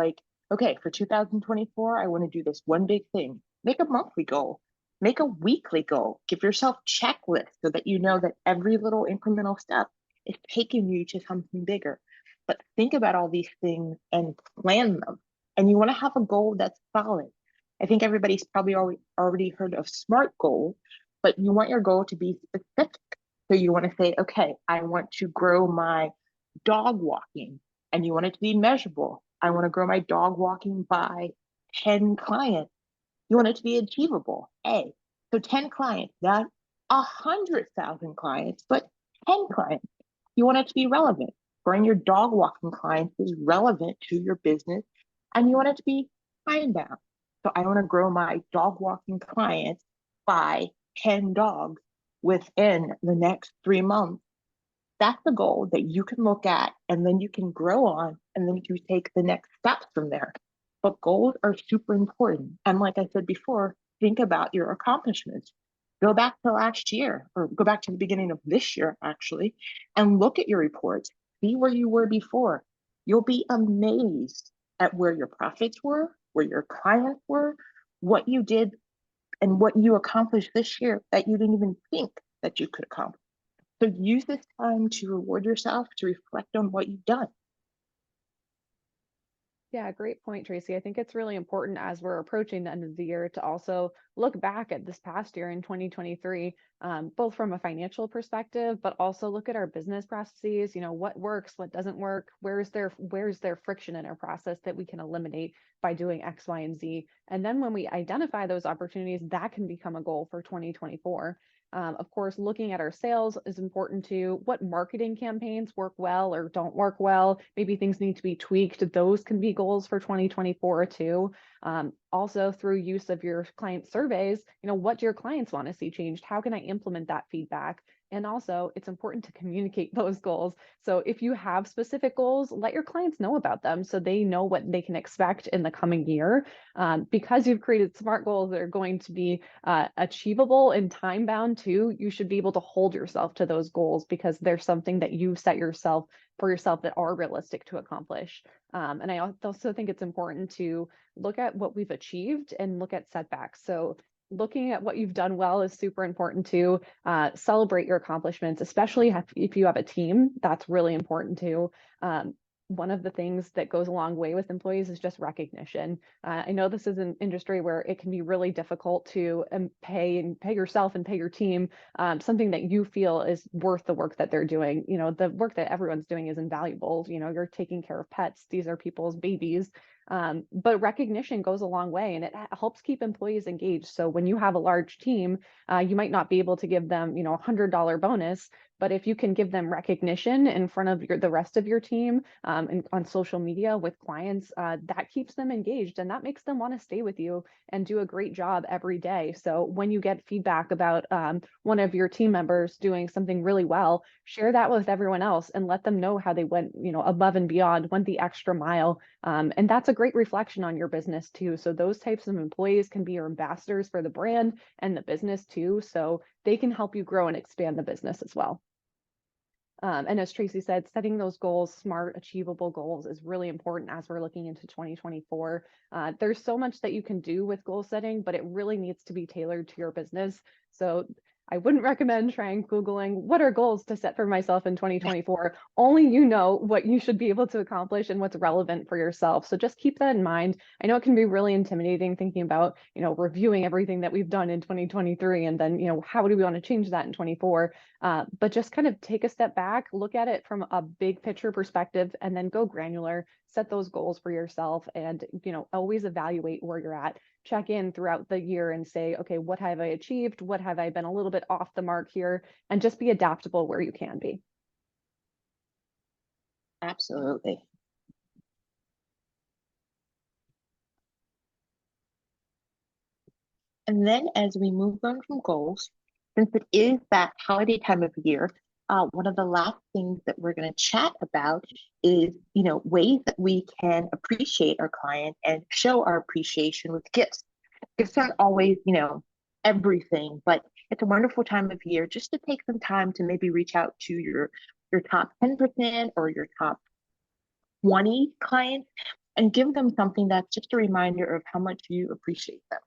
okay, for 2024, I want to do this one big thing. Make a monthly goal. Make a weekly goal. Give yourself checklists so that you know that every little incremental step is taking you to something bigger. But think about all these things and plan them. And you want to have a goal that's solid. I think everybody's probably already heard of SMART goals, but you want your goal to be specific. So you want to say, okay, I want to grow my dog walking, and you want it to be measurable. I want to grow my dog walking by 10 clients. You want it to be achievable. So 10 clients, not 100,000 clients, but 10 clients. You want it to be relevant. Growing your dog walking clients is relevant to your business, and you want it to be time bound. So I want to grow my dog walking clients by 10 dogs within the next 3 months. That's the goal that you can look at, and then you can grow on, and then you take the next steps from there. But goals are super important. And like I said before, think about your accomplishments. Go back to last year, or go back to the beginning of this year, actually, and look at your reports. See where you were before. You'll be amazed at where your profits were, where your clients were, what you did, and what you accomplished this year that you didn't even think that you could accomplish. So use this time to reward yourself, to reflect on what you've done. Yeah, great point, Tracy. I think it's really important as we're approaching the end of the year to also look back at this past year in 2023, both from a financial perspective, but also look at our business processes. You know, what works, what doesn't work, where's there friction in our process that we can eliminate by doing X, Y, and Z. And then when we identify those opportunities, that can become a goal for 2024. Of course, looking at our sales is important too. What marketing campaigns work well or don't work well? Maybe things need to be tweaked. Those can be goals for 2024 too. Also, through use of your client surveys, you know, what do your clients want to see changed? How can I implement that feedback? And also, it's important to communicate those goals. So if you have specific goals, let your clients know about them so they know what they can expect in the coming year. Because you've created SMART goals that are going to be achievable and time bound too, you should be able to hold yourself to those goals because there's something that you set yourself for yourself that are realistic to accomplish. And I also think it's important to look at what we've achieved and look at setbacks. So looking at what you've done well is super important too. Celebrate your accomplishments, especially if you have a team. That's really important too. One of the things that goes a long way with employees is just recognition. I know this is an industry where it can be really difficult to pay yourself and pay your team something that you feel is worth the work that they're doing. You know, the work that everyone's doing is invaluable. You know, you're taking care of pets. These are people's babies. But recognition goes a long way and it helps keep employees engaged. So when you have a large team, you might not be able to give them, you know, $100 bonus, but if you can give them recognition in front of the rest of your team and on social media with clients, that keeps them engaged and that makes them want to stay with you and do a great job every day. So when you get feedback about one of your team members doing something really well, share that with everyone else and let them know how they went, you know, above and beyond, went the extra mile. And that's a great reflection on your business too. So those types of employees can be your ambassadors for the brand and the business too. So they can help you grow and expand the business as well. And as Tracy said, setting those goals, smart, achievable goals is really important as we're looking into 2024. There's so much that you can do with goal setting, but it really needs to be tailored to your business. So I wouldn't recommend trying Googling what are goals to set for myself in 2024. Only you know what you should be able to accomplish and what's relevant for yourself. So just keep that in mind. I know it can be really intimidating thinking about, you know, reviewing everything that we've done in 2023 and then, you know, how do we want to change that in 24? But just kind of take a step back, look at it from a big picture perspective, and then go granular, set those goals for yourself and, you know, always evaluate where you're at. Check in throughout the year and say, okay, what have I achieved? What have I been a little bit off the mark here? And just be adaptable where you can be. Absolutely. And then as we move on from goals, since it is that holiday time of year, one of the last things that we're going to chat about is, you know, ways that we can appreciate our client and show our appreciation with gifts. Gifts aren't always, you know, everything, but it's a wonderful time of year just to take some time to maybe reach out to your top 10% or your top 20 clients and give them something that's just a reminder of how much you appreciate them.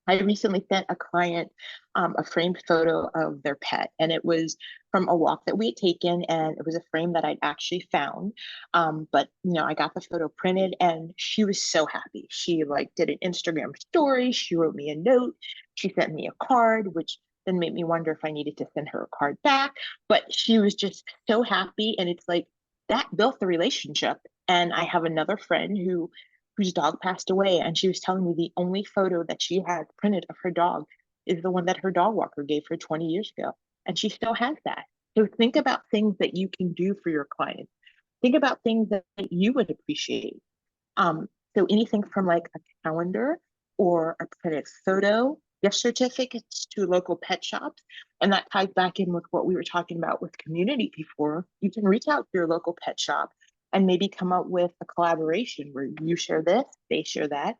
I recently sent a client a framed photo of their pet, and it was from a walk that we had taken, and it was a frame that I'd actually found. But you know, I got the photo printed, and she was so happy. She like did an Instagram story. She wrote me a note. She sent me a card, which then made me wonder if I needed to send her a card back. But she was just so happy, and it's like that built the relationship. And I have another friend whose dog passed away, and she was telling me the only photo that she had printed of her dog is the one that her dog walker gave her 20 years ago, and she still has that. So think about things that you can do for your clients. Think about things that you would appreciate. So anything from like a calendar or a printed photo, gift certificates to local pet shops, and that ties back in with what we were talking about with community before. You can reach out to your local pet shop and maybe come up with a collaboration where you share this, they share that.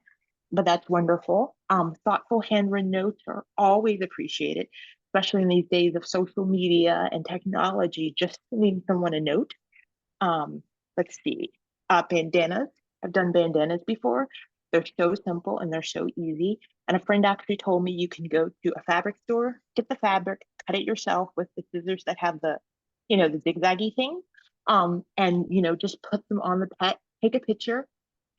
But that's wonderful. Thoughtful handwritten notes are always appreciated, especially in these days of social media and technology. Just sending someone a note. Let's see, bandanas. I've done bandanas before. They're so simple and they're so easy. And a friend actually told me you can go to a fabric store, get the fabric, cut it yourself with the scissors that have the, the zigzaggy thing. And just put them on the pet, take a picture,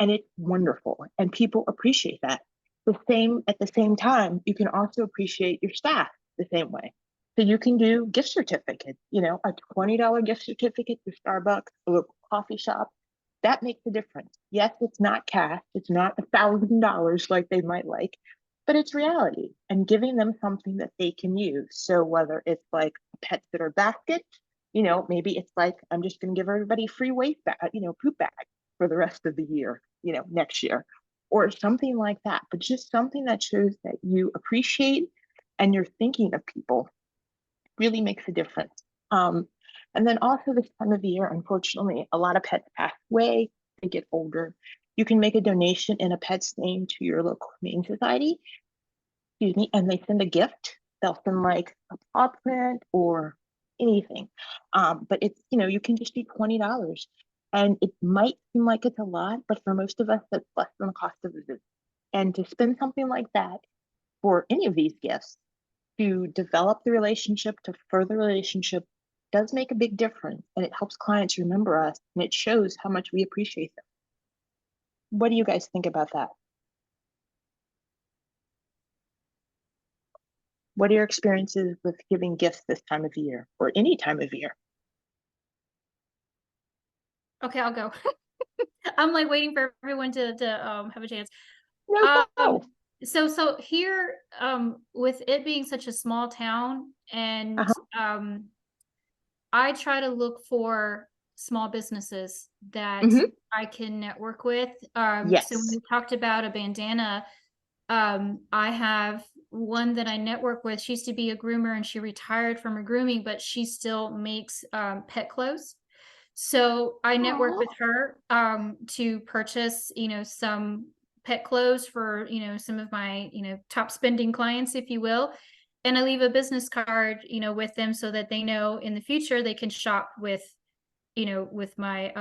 and it's wonderful. And people appreciate that. At the same time, you can also appreciate your staff the same way. So you can do gift certificates, a $20 gift certificate to Starbucks, a local coffee shop. That makes a difference. Yes, it's not cash. It's not $1,000 like they might like, but it's reality, and giving them something that they can use. So whether it's like a pet sitter basket, maybe it's like, I'm just going to give everybody free waste bag, poop bag for the rest of the year, next year, or something like that. But just something that shows that you appreciate and you're thinking of people really makes a difference. And then also this time of year, unfortunately, a lot of pets pass away, they get older. You can make a donation in a pet's name to your local humane society, and they send a gift. They'll send like a paw print or anything. But it's, you can just do $20. And it might seem like it's a lot, but for most of us, that's less than the cost of a visit. And to spend something like that for any of these gifts, to develop the relationship, to further the relationship, does make a big difference. And it helps clients remember us, and it shows how much we appreciate them. What do you guys think about that? What are your experiences with giving gifts this time of year, or any time of year? Okay, I'll go. I'm like waiting for everyone to have a chance. No, go. So here, with it being such a small town, and I try to look for small businesses that I can network with. Yes. So when we talked about a bandana, I have one that I network with. She used to be a groomer and she retired from her grooming, but she still makes pet clothes. So I network with her to purchase, some pet clothes for, some of my, top spending clients, if you will. And I leave a business card, with them so that they know in the future they can shop with, with my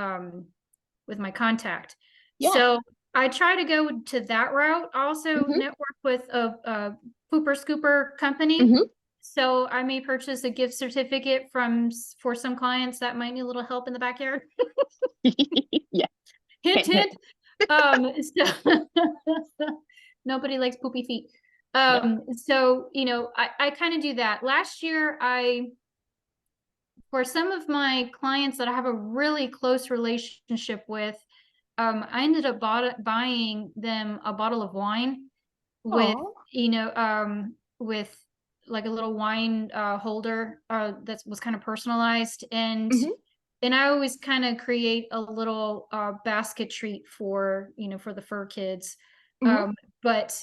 contact. Yeah. So I try to go to that route. Also network with a pooper scooper company. So I may purchase a gift certificate for some clients that might need a little help in the backyard. Yeah. Hint, hint. So nobody likes poopy feet. So, I kind of do that. Last year, for some of my clients that I have a really close relationship with, I ended up buying them a bottle of wine with, with like a little wine holder that was kind of personalized. And I always kind of create a little basket treat for, for the fur kids. But,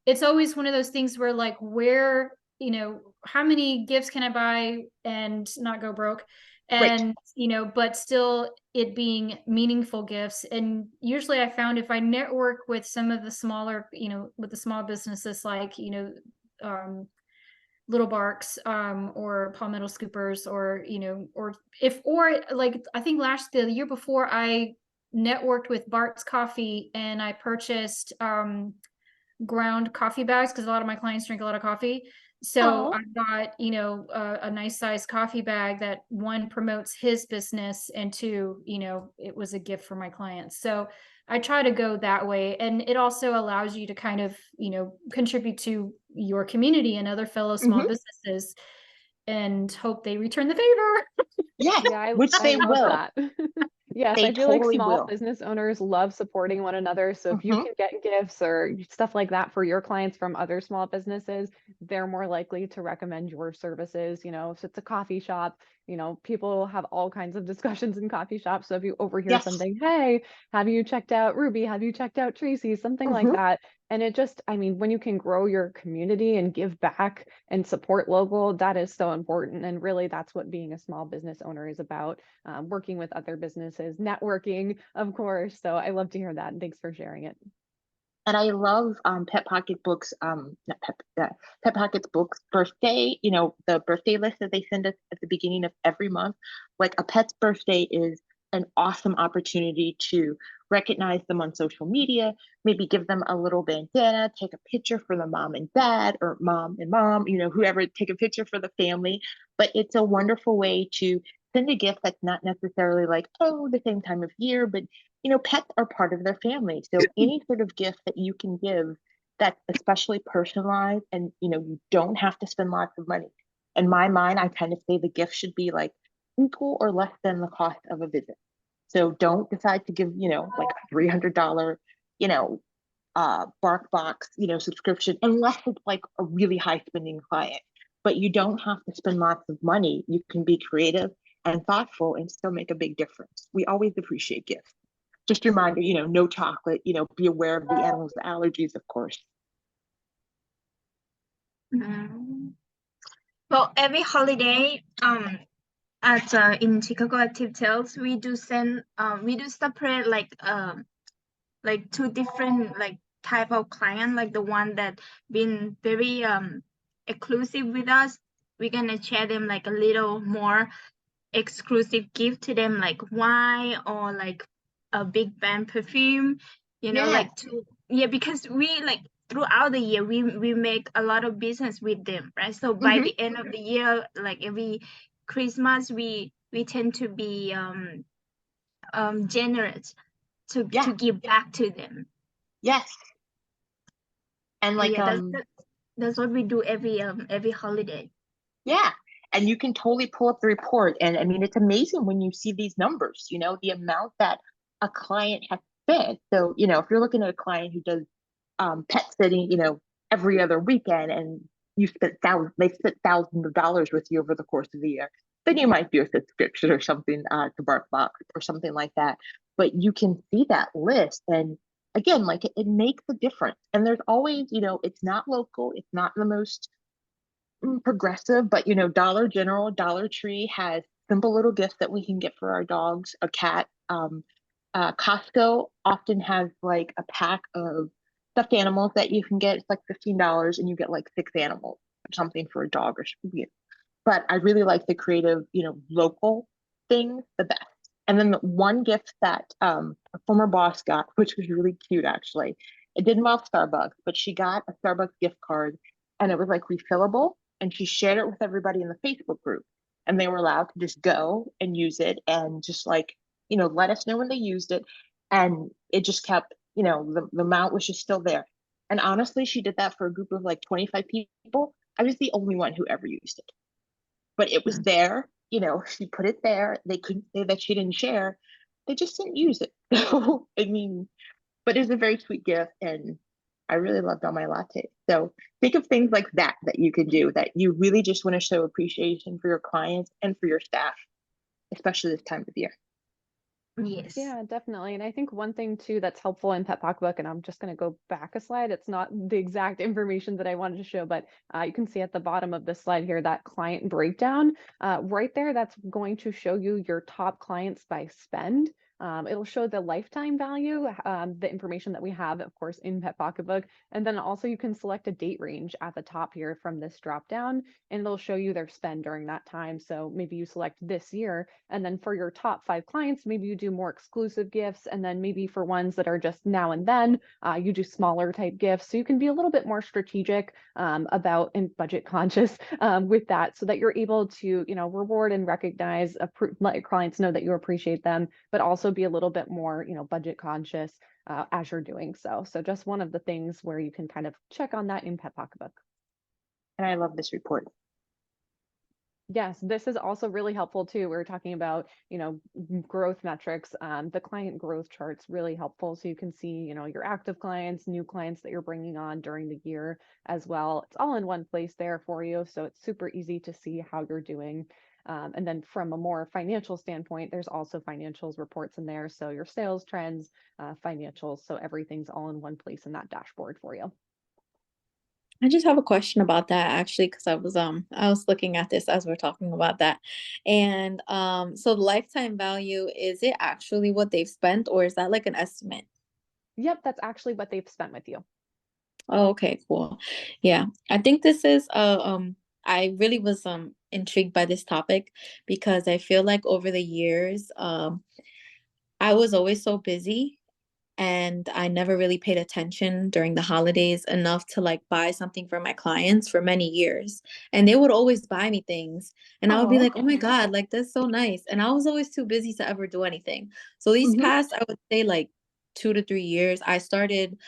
it's always one of those things where like, how many gifts can I buy and not go broke? And, but still it being meaningful gifts. And usually I found if I network with some of the smaller, with the small businesses, like, Little Barks, or Palmetto Scoopers, or, or like, I think the year before I networked with Bart's Coffee and I purchased, ground coffee bags, because a lot of my clients drink a lot of coffee. So I got, a nice size coffee bag that, one, promotes his business, and two, it was a gift for my clients. So I try to go that way. And it also allows you to kind of, contribute to your community and other fellow small businesses, and hope they return the favor. Yeah, which they love will. that. Yes, They I feel like totally small will. business owners love supporting one another. So if you can get gifts or stuff like that for your clients from other small businesses, they're more likely to recommend your services. If it's a coffee shop, people have all kinds of discussions in coffee shops. So if you overhear something, hey, have you checked out Ruby? Have you checked out Tracy? Something like that. And it just, when you can grow your community and give back and support local, that is so important. And really, that's what being a small business owner is about, working with other businesses, networking, of course. So I love to hear that. And thanks for sharing it. And I love PetPocketbook's not PetPocketbook's birthday, the birthday list that they send us at the beginning of every month. Like a pet's birthday is an awesome opportunity to recognize them on social media, maybe give them a little bandana, take a picture for the mom and dad, or mom and mom, whoever, take a picture for the family. But it's a wonderful way to send a gift that's not necessarily like, oh, the same time of year, but pets are part of their family. So any sort of gift that you can give that's especially personalized, and you don't have to spend lots of money. In my mind, I kind of say the gift should be like equal or less than the cost of a visit. So don't decide to give, like a $300, bark box, subscription, unless it's like a really high spending client. But you don't have to spend lots of money. You can be creative and thoughtful and still make a big difference. We always appreciate gifts. Just a reminder, no chocolate, be aware of the animals' allergies, of course. Well, every holiday, at in Chicago Active Tales, we do separate like two different like type of client, like the one that been very exclusive with us. We're gonna share them like a little more exclusive gift to them, like wine or like a big band perfume, Yeah. because we like throughout the year we make a lot of business with them, right? So by the end of the year, like every Christmas, we tend to be generous to give back to them. Yes. And like that's what we do every holiday. Yeah. And you can totally pull up the report. And I mean, it's amazing when you see these numbers, the amount that a client has spent. So, if you're looking at a client who does pet sitting, every other weekend, and they spent thousands of dollars with you over the course of the year, then you might do a subscription or something to BarkBox or something like that. But you can see that list, and again, like it makes a difference. And there's always, it's not local, it's not the most progressive, but Dollar General, Dollar Tree has simple little gifts that we can get for our dogs, a cat. Costco often has like a pack of stuffed animals that you can get. It's like $15 and you get like 6 animals or something for a dog or something. But I really like the creative, local things the best. And then the one gift that a former boss got, which was really cute actually, it didn't involve Starbucks, but she got a Starbucks gift card and it was like refillable, and she shared it with everybody in the Facebook group, and they were allowed to just go and use it and just like, let us know when they used it. And it just kept, the amount was just still there. And honestly, she did that for a group of like 25 people. I was the only one who ever used it. But it was there, she put it there. They couldn't say that she didn't share. They just didn't use it. So, I mean, but it's a very sweet gift, and I really loved all my lattes. So think of things like that you can do, that you really just want to show appreciation for your clients and for your staff, especially this time of year. Yes. Yeah, definitely. And I think one thing too that's helpful in PetPocketbook, and I'm just going to go back a slide. It's not the exact information that I wanted to show, but you can see at the bottom of this slide here that client breakdown. Right there, that's going to show you your top clients by spend. It'll show the lifetime value, the information that we have, of course, in PetPocketbook. And then also you can select a date range at the top here from this drop down, and it'll show you their spend during that time. So maybe you select this year, and then for your top 5 clients, maybe you do more exclusive gifts. And then maybe for ones that are just now and then, you do smaller type gifts. So you can be a little bit more strategic about and budget conscious with that, so that you're able to, reward and recognize, let your clients know that you appreciate them, but also be a little bit more, budget conscious as you're doing so. So just one of the things where you can kind of check on that in PetPocketbook. And I love this report. Yes, this is also really helpful too. We're talking about, growth metrics. The client growth chart's really helpful. So you can see, your active clients, new clients that you're bringing on during the year as well. It's all in one place there for you. So it's super easy to see how you're doing. And then from a more financial standpoint, there's also financials reports in there. So your sales trends, financials. So everything's all in one place in that dashboard for you. I just have a question about that actually, because I was looking at this as we're talking about that. And so the lifetime value, is it actually what they've spent, or is that like an estimate? Yep, that's actually what they've spent with you. Oh, okay, cool. Yeah, I think this is I really was intrigued by this topic because I feel like over the years I was always so busy and I never really paid attention during the holidays enough to like buy something for my clients for many years. And they would always buy me things and I would be Oh. like, "Oh my God, like that's so nice." And I was always too busy to ever do anything. So these past, I would say like 2 to 3 years, I started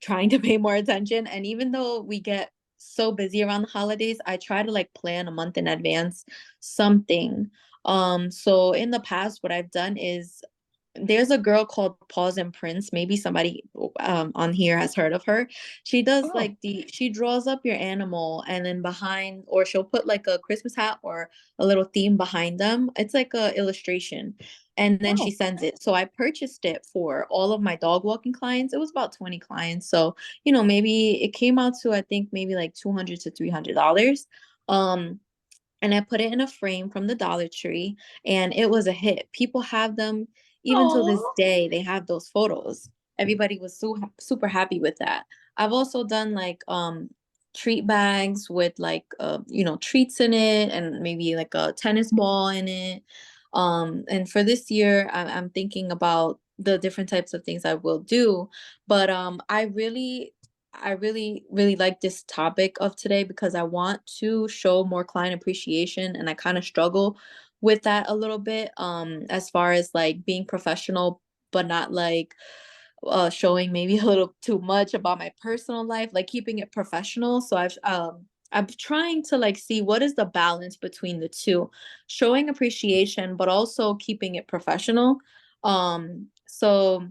trying to pay more attention. And even though we get so busy around the holidays, I try to like plan a month in advance something. So in the past, what I've done is there's a girl called Paws and Prince. Maybe somebody on here has heard of her. She does Oh. like she draws up your animal and then behind, or she'll put like a Christmas hat or a little theme behind them. It's like a illustration. And then she Oh. sends it. So I purchased it for all of my dog walking clients. It was about 20 clients. So, you know, maybe it came out to I think maybe like $200 to $300. Um and I put it in a frame from the Dollar Tree, and it was a hit. People have them even till this Oh, day. They have those photos. Everybody was so super happy with that. I've also done like treat bags with like you know, treats in it and maybe like a tennis ball in it. And for this year, I'm thinking about the different types of things I will do. But I really like this topic of today because I want to show more client appreciation, and I kind of struggle with that a little bit as far as like being professional but not like showing maybe a little too much about my personal life, like keeping it professional. So I'm trying to like see what is the balance between the two, showing appreciation but also keeping it professional. So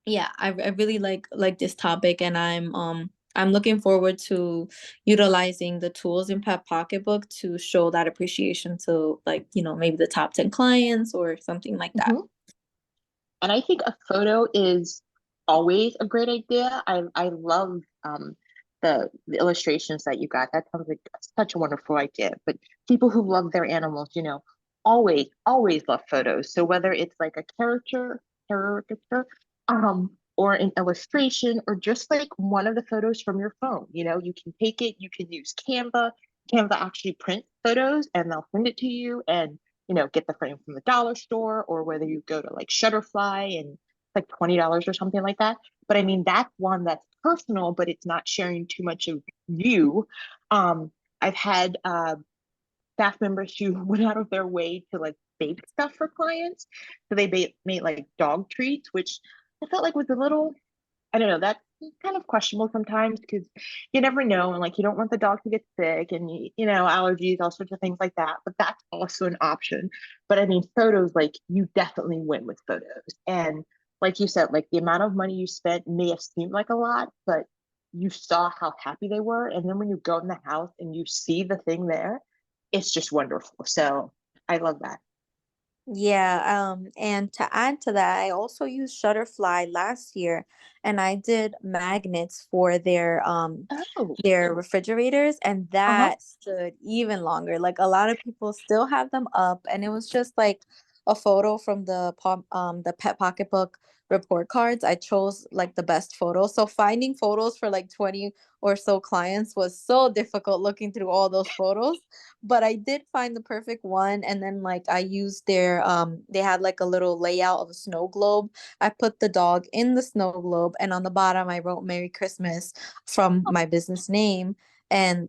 yeah, I really like this topic, and I'm looking forward to utilizing the tools in Pet Pocketbook to show that appreciation to like, you know, maybe the top 10 clients or something like that. mhm. And I think a photo is always a great idea. I love the illustrations that you got. That sounds like such a wonderful idea. But people who love their animals, you know, always love photos. So whether it's like a caricature, or an illustration, or just like one of the photos from your phone, you know, you can take it, you can use Canva. Canva actually prints photos and they'll send it to you, and you know, get the frame from the dollar store, or whether you go to like Shutterfly and like $20 or something like that. But I mean, that's one that's personal, but it's not sharing too much of you. I've had staff members who went out of their way to like bake stuff for clients. So they made like dog treats, which I felt like was a little, I don't know, that's kind of questionable sometimes because you never know. And like, you don't want the dog to get sick and, you know, allergies, all sorts of things like that. But that's also an option. But I mean, photos, like, you definitely win with photos. And like you said, like the amount of money you spent may have seemed like a lot, but you saw how happy they were. And then when you go in the house and you see the thing there, it's just wonderful. So I love that. Yeah, And to add to that, I also used Shutterfly last year and I did magnets for Oh, their refrigerators, and uh-huh. that stood even longer. Like a lot of people still have them up, and it was just like a photo from the Pet Pocketbook report cards. I chose like the best photos. So finding photos for like 20 or so clients was so difficult looking through all those photos, but I did find the perfect one. And then like I used they had like a little layout of a snow globe. I put the dog in the snow globe, and on the bottom I wrote Merry Christmas from my business name. And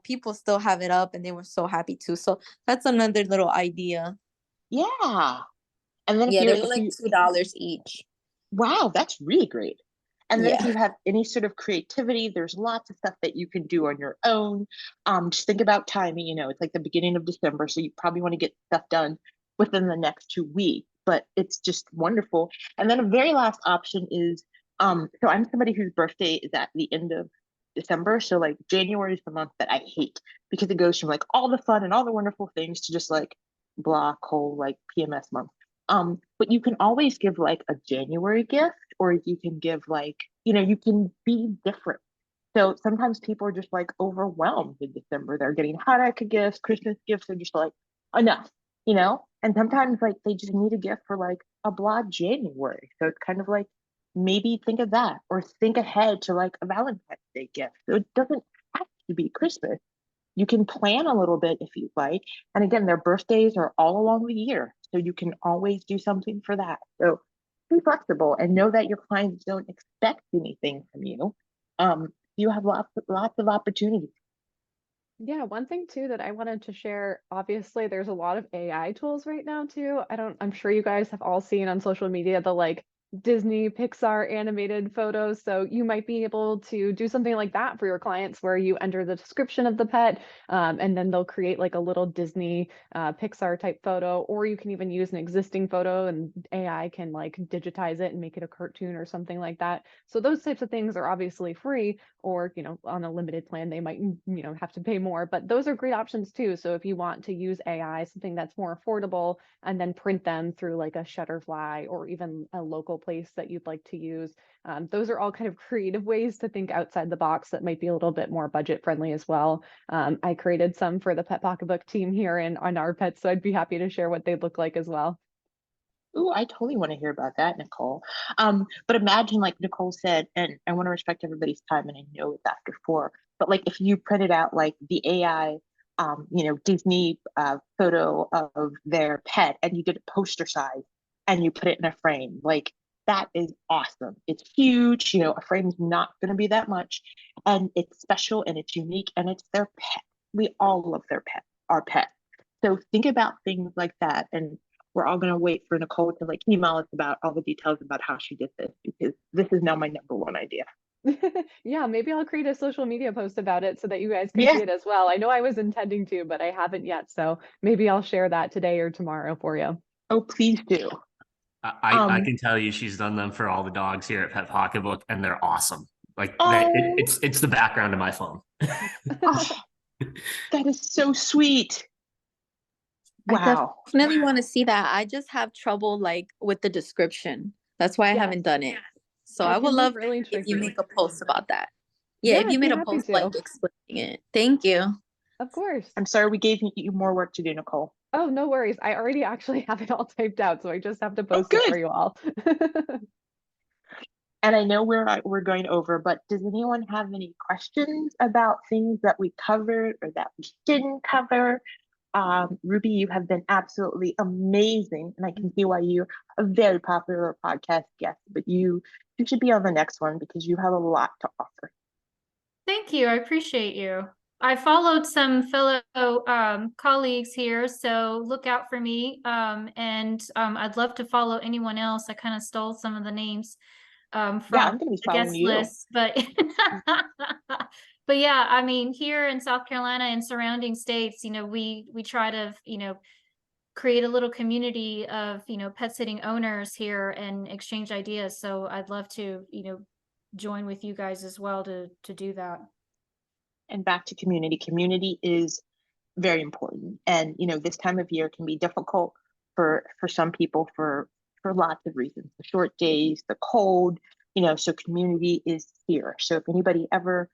people still have it up and they were so happy too. So that's another little idea. Yeah. And then Yeah, they're if like you $2 each. wow, that's really great. And then if Yeah. you have any sort of creativity, there's lots of stuff that you can do on your own. Just think about timing, you know, it's like the beginning of December, so you probably want to get stuff done within the next 2 weeks, but it's just wonderful. And then a very last option is, so I'm somebody whose birthday is at the end of December. So like January is the month that I hate because it goes from like all the fun and all the wonderful things to just like blah, cold, like PMS month. But you can always give like a January gift, or you can give like, you know, you can be different. So sometimes people are just like overwhelmed in December. They're getting Hanukkah gifts, Christmas gifts, they're just like, enough, you know? And sometimes like they just need a gift for like a blah January. So it's kind of like maybe think of that, or think ahead to like a Valentine's Day gift. So it doesn't have to be Christmas. You can plan a little bit if you like. And again, their birthdays are all along the year. So you can always do something for that. So be flexible and know that your clients don't expect anything from you. You have lots of opportunities. Yeah, one thing too that I wanted to share, obviously there's a lot of AI tools right now too. I'm sure you guys have all seen on social media the like Disney, Pixar animated photos. So you might be able to do something like that for your clients where you enter the description of the pet, and then they'll create like a little Disney, Pixar type photo, or you can even use an existing photo and AI can like digitize it and make it a cartoon or something like that. So those types of things are obviously free, or on a limited plan they might have to pay more, but those are great options too. So if you want to use AI, something that's more affordable, and then print them through like a Shutterfly or even a local place that you'd like to use, those are all kind of creative ways to think outside the box that might be a little bit more budget friendly as well. I created some for the Pet Pocketbook team here and on our pets, so I'd be happy to share what they look like as well. Ooh, I totally want to hear about that, Nicole. But imagine, like Nicole said, and I want to respect everybody's time, and I know it's after 4, but like if you printed out like the AI, Disney photo of their pet, and you did it poster size, and you put it in a frame, like that is awesome. It's huge. A frame's not going to be that much, and it's special and it's unique, and it's their pet. We all love our pet. So think about things like that, and we're all going to wait for Nicole to like email us about all the details about how she did this, because this is now my number one idea. Yeah, maybe I'll create a social media post about it so that you guys can Yeah. see it as well. I know I was intending to, but I haven't yet. So maybe I'll share that today or tomorrow for you. Oh, please do. I can tell you she's done them for all the dogs here at Pet Pocketbook, and they're awesome. Like Oh. it's the background of my phone. Oh, that is so sweet. Wow. I definitely want to see that. I just have trouble like with the description. That's why I haven't done it. So I It would can be love really if you tricky. make a post about that. Yeah, if I'd you be made a happy post to. like explaining it. Thank you. Of course. I'm sorry we gave you more work to do, Nicole. Oh, no worries. I already actually have it all typed out, so I just have to post it good. for you all. And I know we're going over, but does anyone have any questions about things that we covered or that we didn't cover? Ruby, you have been absolutely amazing, and I can see why you're a very popular podcast guest. But you should be on the next one because you have a lot to offer. Thank you. I appreciate you. I followed some fellow colleagues here, so look out for me. And I'd love to follow anyone else. I kind of stole some of the names from I'm going to be the guest following you. list, but but yeah, I mean, here in South Carolina and surrounding states, we try to create a little community of pet sitting owners here and exchange ideas. So I'd love to join with you guys as well to do that. And back to community. Community is very important, and this time of year can be difficult for some people for lots of reasons: the short days, the cold. So community is here. So if anybody ever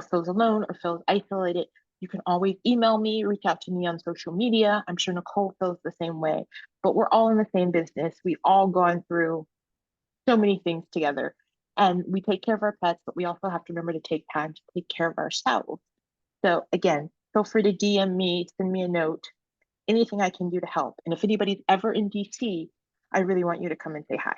feels alone or feels isolated, you can always email me, reach out to me on social media. I'm sure Nicole feels the same way, but we're all in the same business. We've all gone through so many things together, and we take care of our pets, but we also have to remember to take time to take care of ourselves. So again, feel free to DM me, send me a note, anything I can do to help. And if anybody's ever in DC, I really want you to come and say hi.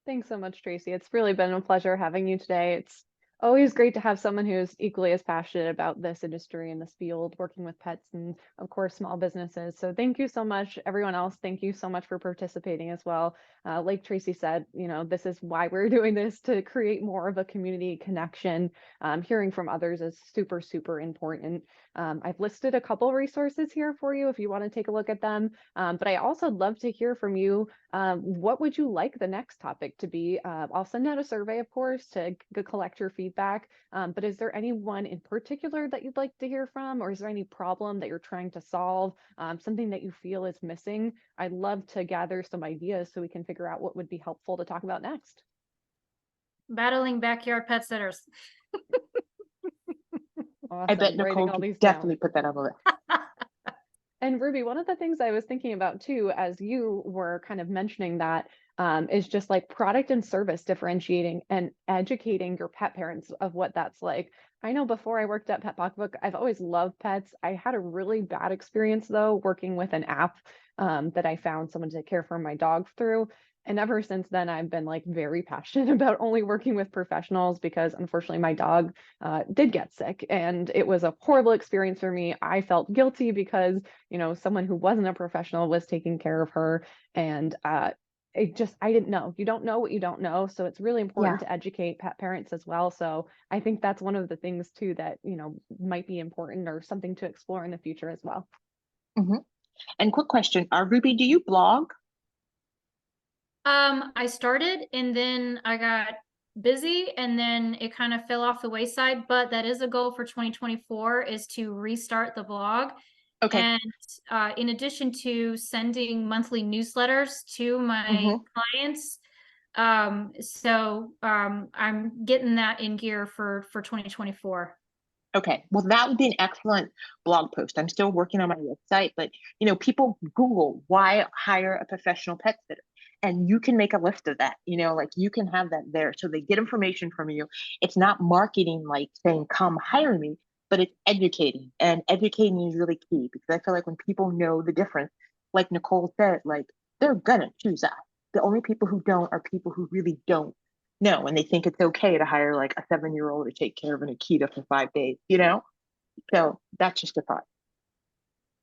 Thanks so much, Tracy. It's really been a pleasure having you today. It's always great to have someone who's equally as passionate about this industry and this field, working with pets and, of course, small businesses. So thank you so much. Everyone else, thank you so much for participating as well. Like Tracy said, this is why we're doing this, to create more of a community connection. Hearing from others is super, super important. I've listed a couple resources here for you if you want to take a look at them. But I also love to hear from you. What would you like the next topic to be? I'll send out a survey, of course, to collect your feedback. But is there anyone in particular that you'd like to hear from, or is there any problem that you're trying to solve, something that you feel is missing? I'd love to gather some ideas so we can figure out what would be helpful to talk about next. Battling backyard pet sitters. Awesome. I bet Writing Nicole all can these definitely down. put that on the list. And Ruby, one of the things I was thinking about too, as you were kind of mentioning that, is just like product and service differentiating and educating your pet parents of what that's like. I know before I worked at PetPocketbook, I've always loved pets. I had a really bad experience though, working with an app that I found someone to care for my dog through. And ever since then, I've been like very passionate about only working with professionals because unfortunately my dog did get sick and it was a horrible experience for me. I felt guilty because, you know, someone who wasn't a professional was taking care of her. And I didn't know. You don't know what you don't know. So it's really important to educate pet parents as well. So I think that's one of the things too that, you know, might be important or something to explore in the future as well. And quick question, Ruby, do you blog? I started and then I got busy and then it kind of fell off the wayside, but that is a goal for 2024 is to restart the blog. Okay. And in addition to sending monthly newsletters to my clients, I'm getting that in gear for 2024. Okay, well, that would be an excellent blog post. I'm still working on my website, but you know, people Google why hire a professional pet sitter, and you can make a list of that. You know, like you can have that there, so they get information from you. It's not marketing like saying "come hire me," but it's educating, and educating is really key because I feel like when people know the difference, like Nicole said, like they're gonna choose us. The only people who don't are people who really don't know, and they think it's okay to hire like a 7-year-old to take care of an Akita for 5 days, you know? So that's just a thought.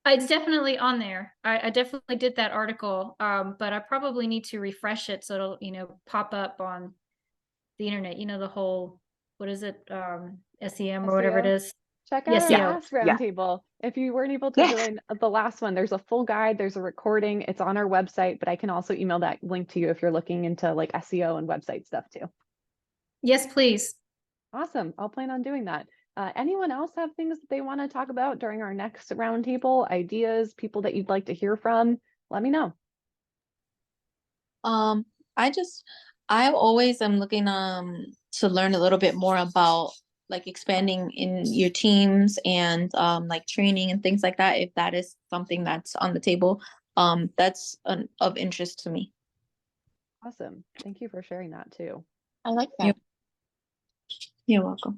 It's definitely on there. I definitely did that article, but I probably need to refresh it so it'll, you know, pop up on the internet, you know, the whole, what is it, SEM or whatever it is. Check out Yes, our yeah. last roundtable. If you weren't able to join the last one, there's a full guide, there's a recording, it's on our website, but I can also email that link to you if you're looking into like SEO and website stuff too. Yes, please. Awesome. I'll plan on doing that. Anyone else have things that they want to talk about during our next roundtable, ideas, people that you'd like to hear from? Let me know. I always am looking to learn a little bit more about like expanding in your teams and like training and things like that. If that is something that's on the table, that's of interest to me. Awesome. Thank you for sharing that too. I like that. You're welcome.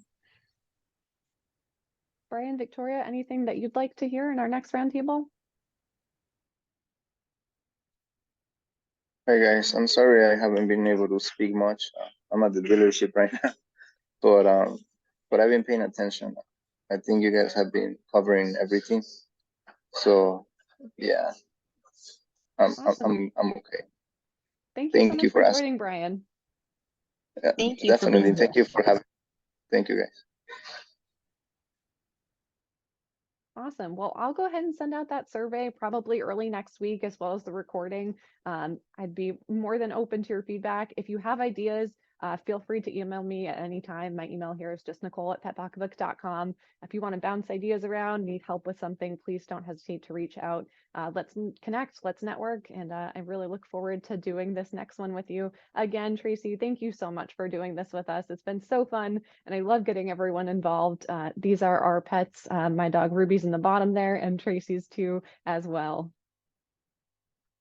Brian, Victoria, anything that you'd like to hear in our next roundtable? Hi guys, I'm sorry I haven't been able to speak much. I'm at the dealership right now, but I've been paying attention. I think you guys have been covering everything, so yeah, Awesome. I'm okay. Thank you so much for asking. joining, Brian. Yeah, Thank you. definitely. Thank you for having. Thank you guys. Awesome. Well, I'll go ahead and send out that survey probably early next week, as well as the recording. I'd be more than open to your feedback. If you have ideas, feel free to email me at any time. My email here is just nicole@petpocketbook.com. If you want to bounce ideas around, need help with something, please don't hesitate to reach out. Let's connect, let's network, and I really look forward to doing this next one with you. Again, Tracy, thank you so much for doing this with us. It's been so fun, and I love getting everyone involved. These are our pets. My dog Ruby's in the bottom there, and Tracy's too as well.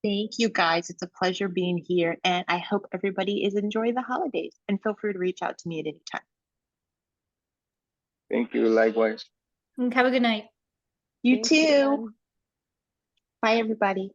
Thank you guys. It's a pleasure being here, and I hope everybody is enjoying the holidays. And feel free to reach out to me at any time. Thank you. Likewise. Have a good night. You Thanks, too. everyone. Bye, everybody.